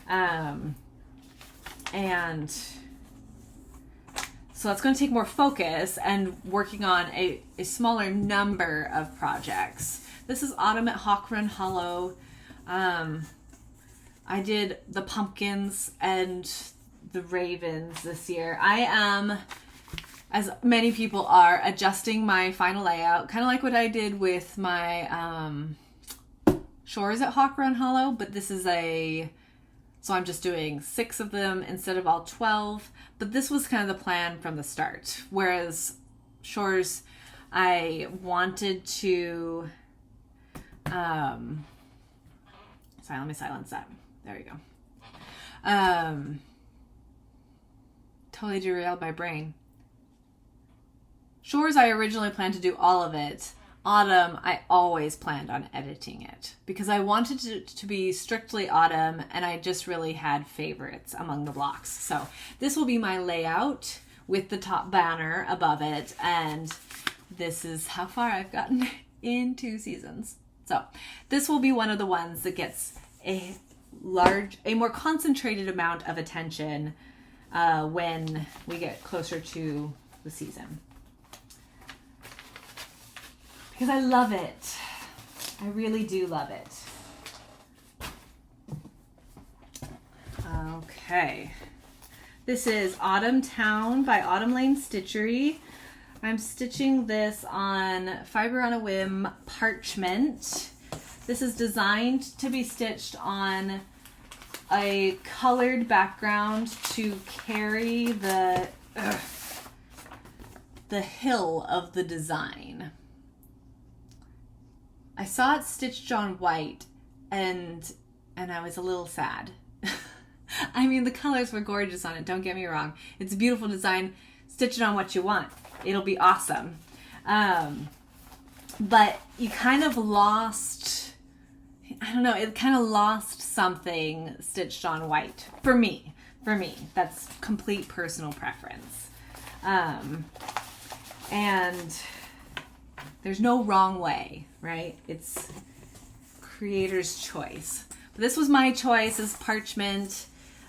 And so it's going to take more focus and working on a smaller number of projects. This is Autumn at Hawk Run Hollow. I did the pumpkins and the ravens this year. I am, as many people are, adjusting my final layout, kind of like what I did with my shores at Hawk Run Hollow, but this is so I'm just doing 6 of them instead of all 12, but this was kind of the plan from the start. Whereas shores, I wanted to, sorry, let me silence that. There we go. Totally derailed my brain. Shores, I originally planned to do all of it. Autumn, I always planned on editing it because I wanted it to be strictly autumn, and I just really had favorites among the blocks. So this will be my layout with the top banner above it, and this is how far I've gotten in 2 seasons. So this will be one of the ones that gets a more concentrated amount of attention when we get closer to the season. Because I love it. I really do love it. Okay. This is Autumn Town by Autumn Lane Stitchery. I'm stitching this on Fiber on a Whim parchment. This is designed to be stitched on a colored background to carry the hill of the design. I saw it stitched on white and I was a little sad. I mean, the colors were gorgeous on it, don't get me wrong. It's a beautiful design. Stitch it on what you want. It'll be awesome. But you kind of lost, I don't know, it kind of lost something stitched on white. For me. That's complete personal preference. And there's no wrong way, right? It's creator's choice. But this was my choice as parchment.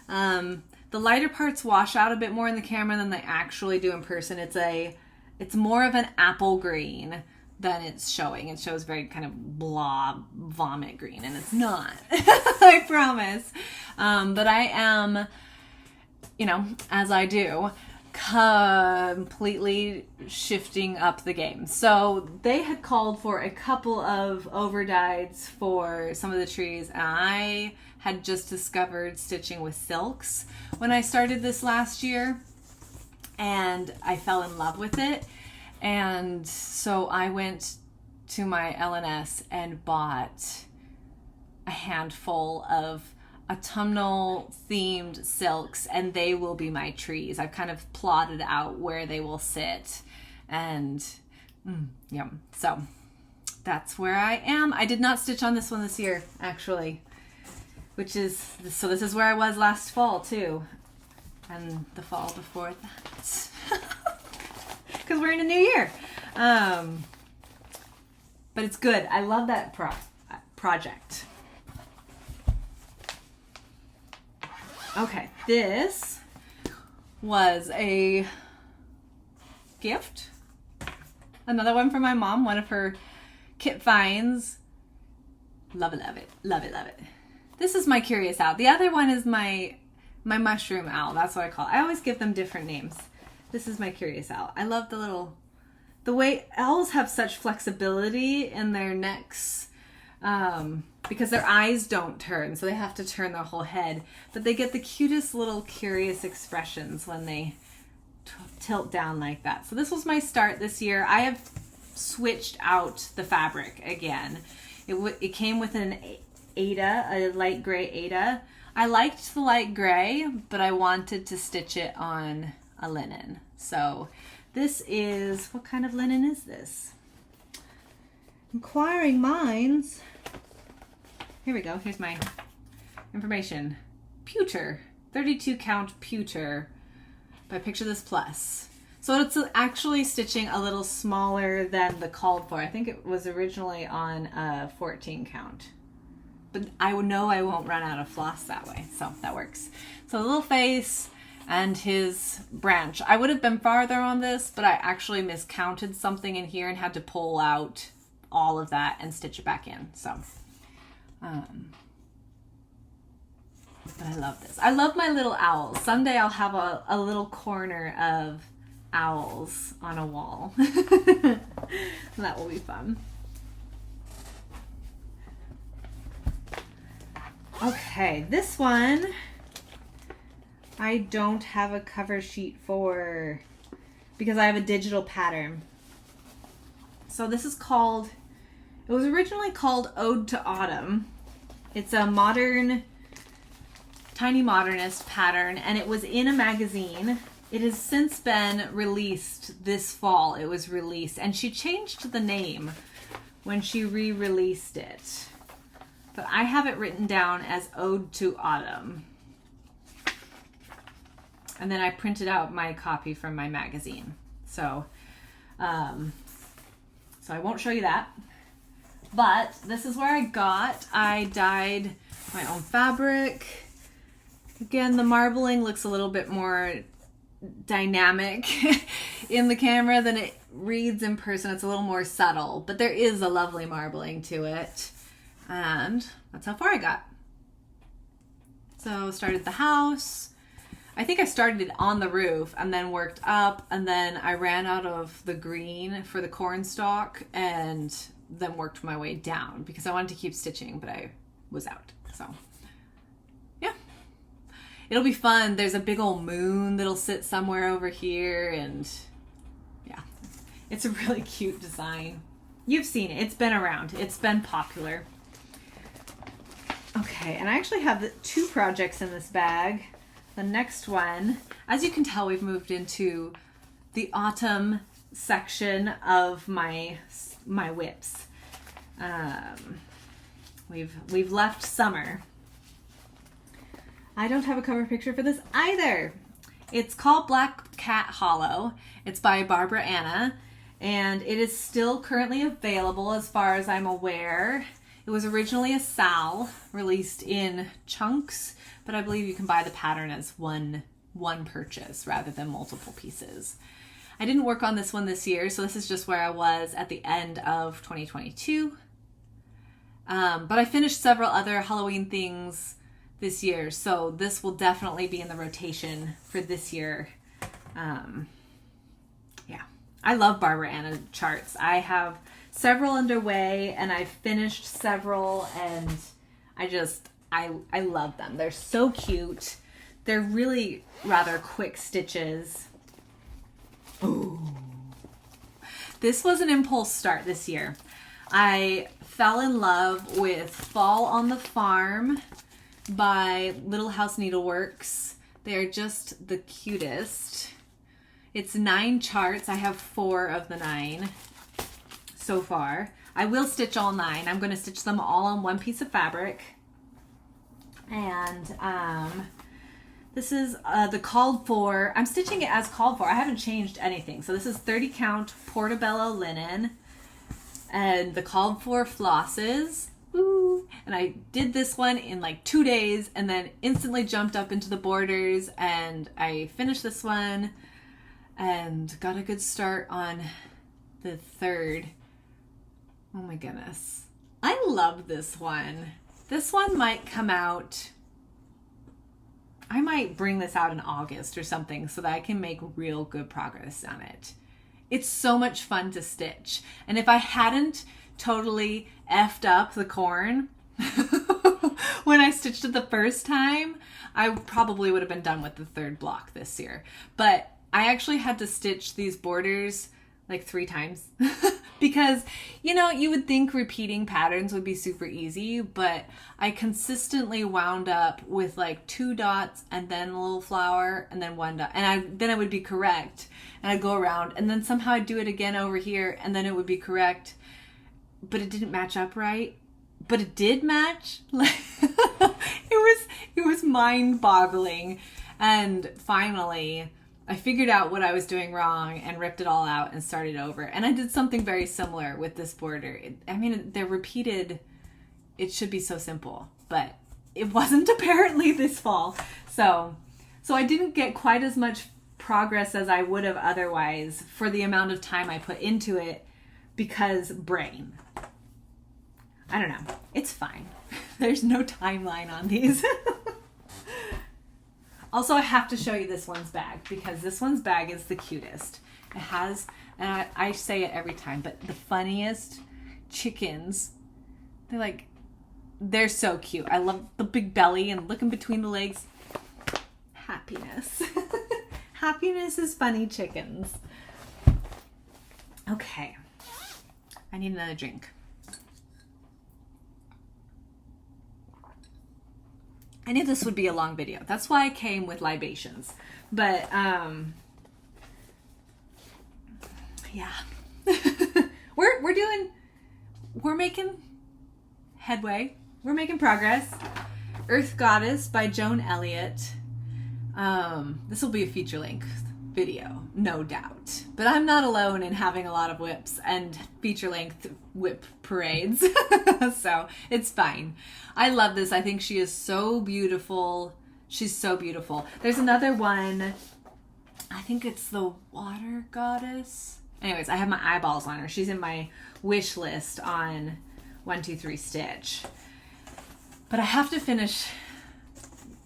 The lighter parts wash out a bit more in the camera than they actually do in person. It's more of an apple green than it's showing. It shows very kind of blah vomit green, and it's not. I promise. But I am, as I do, completely shifting up the game. So they had called for a couple of overdyes for some of the trees, and I had just discovered stitching with silks when I started this last year, and I fell in love with it. And so I went to my LNS and bought a handful of autumnal themed silks, and they will be my trees. I've kind of plotted out where they will sit, and so that's where I am. I did not stitch on this one this year, actually, this is where I was last fall too, and the fall before that, because we're in a new year. But it's good. I love that project. Okay, this was a gift. Another one from my mom, one of her kit finds. Love it, love it, love it, love it. This is my curious owl. The other one is my mushroom owl. That's what I call it. I always give them different names. This is my curious owl. I love the way owls have such flexibility in their necks, because their eyes don't turn, so they have to turn their whole head. But they get the cutest little curious expressions when they tilt down like that. So this was my start this year. I have switched out the fabric again. It came with an Aida, a light gray Aida. I liked the light gray, but I wanted to stitch it on a linen. So this is, what kind of linen is this? Inquiring minds. Here we go. Here's my information. Pewter. 32 count pewter by Picture This Plus. So it's actually stitching a little smaller than the called for. I think it was originally on a 14 count. But I know I won't run out of floss that way, so that works. So the little face and his branch. I would have been farther on this, but I actually miscounted something in here and had to pull out all of that and stitch it back in. So But I love this. I love my little owls. Someday I'll have a little corner of owls on a wall. That will be fun. Okay, this one I don't have a cover sheet for because I have a digital pattern. So this is called, it was originally called Ode to Autumn. It's a modern, tiny modernist pattern, and it was in a magazine. It has since been released this fall. It was released, and she changed the name when she re-released it. But I have it written down as Ode to Autumn. And then I printed out my copy from my magazine. So I won't show you that. But this is where I dyed my own fabric. Again, the marbling looks a little bit more dynamic in the camera than it reads in person. It's a little more subtle, but there is a lovely marbling to it. And that's how far I got. So started the house. I think I started it on the roof and then worked up, and then I ran out of the green for the corn stalk and then worked my way down because I wanted to keep stitching, but I was out. So yeah, it'll be fun. There's a big old moon that'll sit somewhere over here, and yeah, it's a really cute design. You've seen it. It's been around. It's been popular. Okay, and I actually have two projects in this bag. The next one, as you can tell, we've moved into the autumn section of my WIPs. We've left summer. I don't have a cover picture for this either. It's called Black Cat Hollow. It's by Barbara Anna, and it is still currently available as far as I'm aware. It was originally a SAL released in chunks, but I believe you can buy the pattern as one purchase rather than multiple pieces. I didn't work on this one this year, so this is just where I was at the end of 2022. But I finished several other Halloween things this year, so this will definitely be in the rotation for this year. Yeah, I love Barbara Anna charts. I have several underway, and I've finished several, and I love them. They're so cute. They're really rather quick stitches. Ooh. This was an impulse start this year. I fell in love with Fall on the Farm by Little House Needleworks. They're just the cutest. It's 9 charts. I have 4 of the 9 so far. I will stitch all 9. I'm going to stitch them all on one piece of fabric. And this is the called for. I'm stitching it as called for. I haven't changed anything. So this is 30 count portobello linen and the called for flosses. Ooh. And I did this one in like 2 days and then instantly jumped up into the borders, and I finished this one and got a good start on the 3rd. Oh my goodness. I love this one. This one might come out, I might bring this out in August or something so that I can make real good progress on it. It's so much fun to stitch. And if I hadn't totally effed up the corn when I stitched it the first time, I probably would have been done with the 3rd block this year. But I actually had to stitch these borders like 3 times because, you know, you would think repeating patterns would be super easy, but I consistently wound up with like 2 dots and then a little flower and then 1 dot, and then I would be correct, and I'd go around and then somehow I'd do it again over here and then it would be correct, but it didn't match up right. But it did match. It was mind-boggling. And finally I figured out what I was doing wrong and ripped it all out and started over. And I did something very similar with this border. I mean, they're repeated. It should be so simple, but it wasn't apparently this fall. So I didn't get quite as much progress as I would have otherwise for the amount of time I put into it because brain. I don't know. It's fine. There's no timeline on these. Also, I have to show you this one's bag because this one's bag is the cutest. It has, and I say it every time, but the funniest chickens. They're so cute. I love the big belly and looking between the legs. Happiness. Happiness is funny chickens. Okay. I need another drink. I knew this would be a long video. That's why I came with libations. But, yeah. We're making headway. We're making progress. Earth Goddess by Joan Elliott. This will be a feature-length video, no doubt. But I'm not alone in having a lot of WIPs and feature-length WIP parades. So it's fine. I love this. I think she is so beautiful. She's so beautiful. There's another one. I think it's the Water Goddess. Anyways, I have my eyeballs on her. She's in my wish list on 123 Stitch. But I have to finish.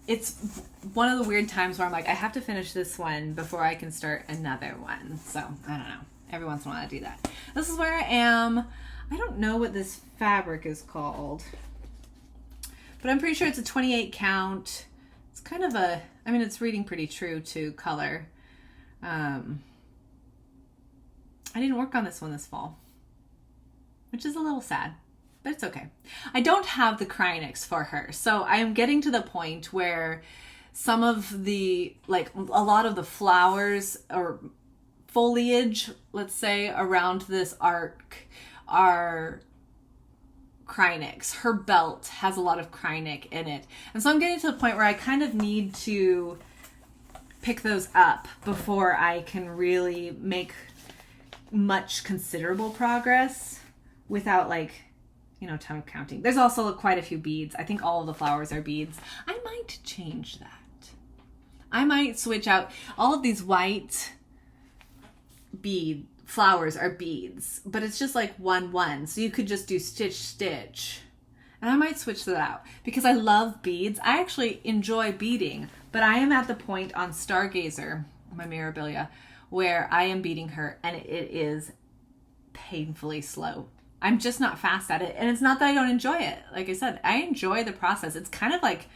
It's one of the weird times where I'm like, I have to finish this one before I can start another one. So, I don't know. Every once in a while I do that. This is where I am. I don't know what this fabric is called. But I'm pretty sure it's a 28 count. It's kind of a, I mean, it's reading pretty true to color. I didn't work on this one this fall, which is a little sad. But it's okay. I don't have the Cryonics for her. So I am getting to the point where some of the, like a lot of the flowers or foliage, let's say, around this arc are Cryonics. Her belt has a lot of Cryonic in it. And so I'm getting to the point where I kind of need to pick those up before I can really make much considerable progress without ton of counting. There's also quite a few beads. I think all of the flowers are beads. I might change that. I might switch out all of these white bead flowers are beads, but it's just like 1-1. So you could just do stitch, stitch. And I might switch that out because I love beads. I actually enjoy beading, but I am at the point on Stargazer, my Mirabilia, where I am beading her and it is painfully slow. I'm just not fast at it. And it's not that I don't enjoy it. Like I said, I enjoy the process. It's kind of like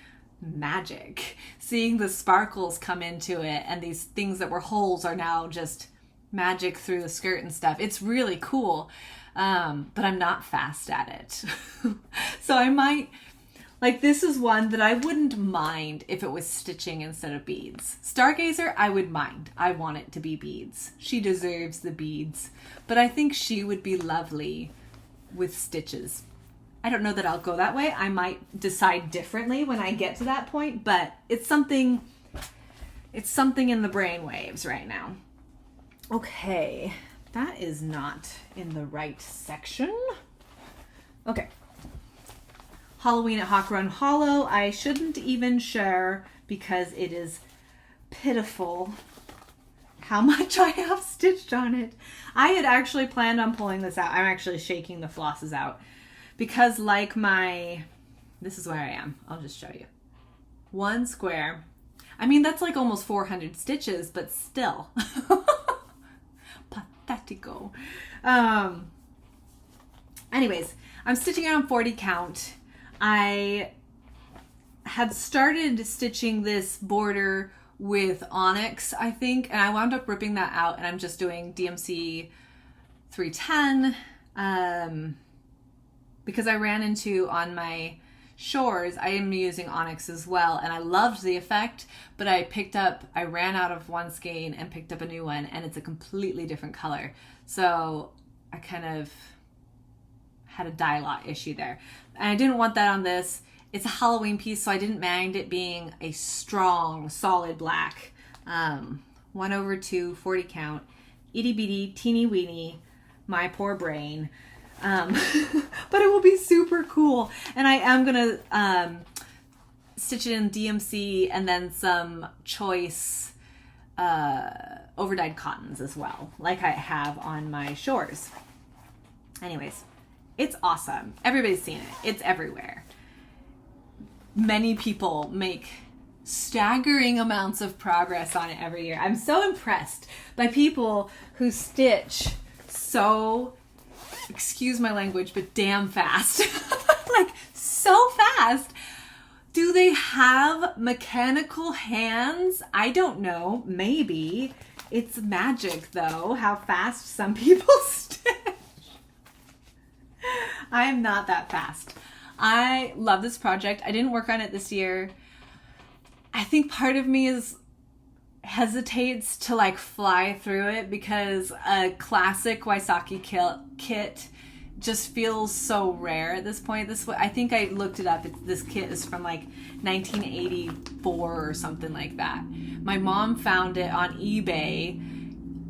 magic. Seeing the sparkles come into it and these things that were holes are now just magic through the skirt and stuff. It's really cool. But I'm not fast at it. So I might, this is one that I wouldn't mind if it was stitching instead of beads. Stargazer, I would mind. I want it to be beads. She deserves the beads. But I think she would be lovely with stitches. I don't know that I'll go that way. I might decide differently when I get to that point, but it's something in the brain waves right now. Okay, that is not in the right section. Okay. Halloween at Hawk Run Hollow. I shouldn't even share because it is pitiful how much I have stitched on it. I had actually planned on pulling this out. I'm actually shaking the flosses out because this is where I am. I'll just show you. One square. I mean, that's like almost 400 stitches, but still. Pathetico. Anyways, I'm stitching it on 40 count. I had started stitching this border with onyx, I think, and I wound up ripping that out and I'm just doing DMC 310 because I ran into on my shores, I am using onyx as well, and I loved the effect, but I ran out of one skein and picked up a new one, and it's a completely different color. So I kind of had a dye lot issue there. And I didn't want that on this. It's a Halloween piece, so I didn't mind it being a strong, solid black. 1/2, 40 count, itty bitty, teeny weeny, my poor brain. But it will be super cool. And I am gonna stitch it in DMC and then some choice overdyed cottons as well, like I have on my shores. Anyways, it's awesome. Everybody's seen it. It's everywhere. Many people make staggering amounts of progress on it every year. I'm so impressed by people who stitch so, excuse my language, but damn fast. Like, so fast. Do they have mechanical hands? I don't know. Maybe. It's magic, though, how fast some people stitch. I'm not that fast. I love this project. I didn't work on it this year. I think part of me hesitates to like fly through it because a classic Waisaki kit just feels so rare at this point. I think I looked it up. This kit is from like 1984 or something like that. My mom found it on eBay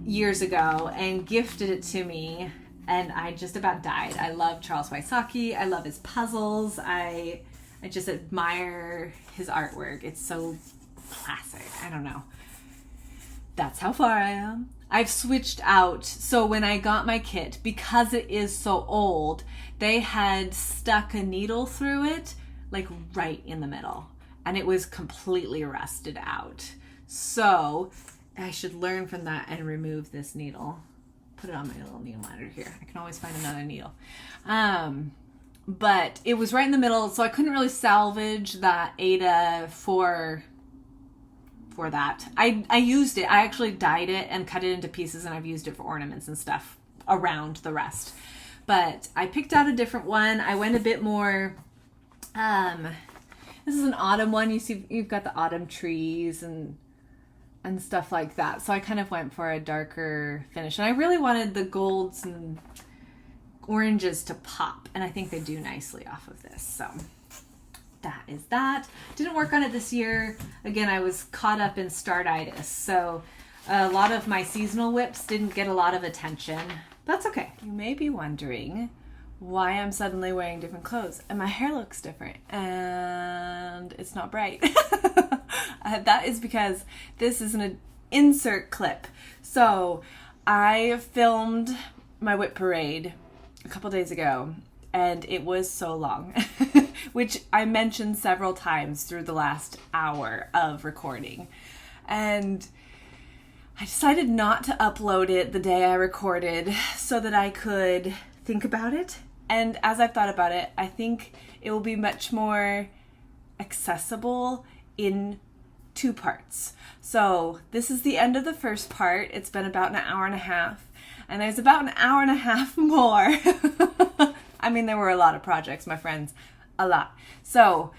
years ago and gifted it to me, and I just about died. I love Charles Waisaki. I love his puzzles. I just admire his artwork. It's so classic. I don't know. That's how far I am. I've switched out. So when I got my kit, because it is so old, they had stuck a needle through it, like right in the middle. And it was completely rusted out. So I should learn from that and remove this needle. Put it on my little needle monitor here. I can always find another needle. But it was right in the middle, so I couldn't really salvage that Ada for that. I used it. I actually dyed it and cut it into pieces, and I've used it for ornaments and stuff around the rest. But I picked out a different one. I went a bit more, this is an autumn one. You see, you've got the autumn trees and stuff like that. So I kind of went for a darker finish. And I really wanted the golds and oranges to pop, and I think they do nicely off of this. So that is that. Didn't work on it this year. Again, I was caught up in startitis, so a lot of my seasonal WIPs didn't get a lot of attention. That's okay. You may be wondering why I'm suddenly wearing different clothes, and my hair looks different, and it's not bright. That is because this is an insert clip. So I filmed my WIP parade a couple days ago, and it was so long, which I mentioned several times through the last hour of recording. And I decided not to upload it the day I recorded so that I could think about it. And as I've thought about it, I think it will be much more accessible in 2 parts. So this is the end of the first part. It's been about an hour and a half. And there's about an hour and a half more. I mean, there were a lot of projects, my friends, a lot. So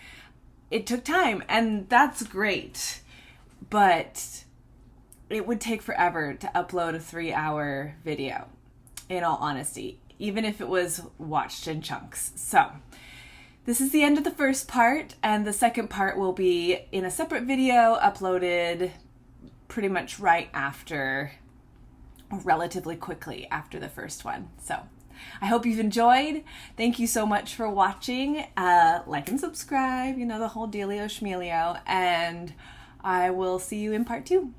it took time, and that's great. But it would take forever to upload a 3-hour video, in all honesty, even if it was watched in chunks. So this is the end of the first part, and the second part will be in a separate video uploaded pretty much right after, relatively quickly after the first one. So I hope you've enjoyed. Thank you so much for watching. Like and subscribe, you know, the whole dealio schmealio, and I will see you in part 2.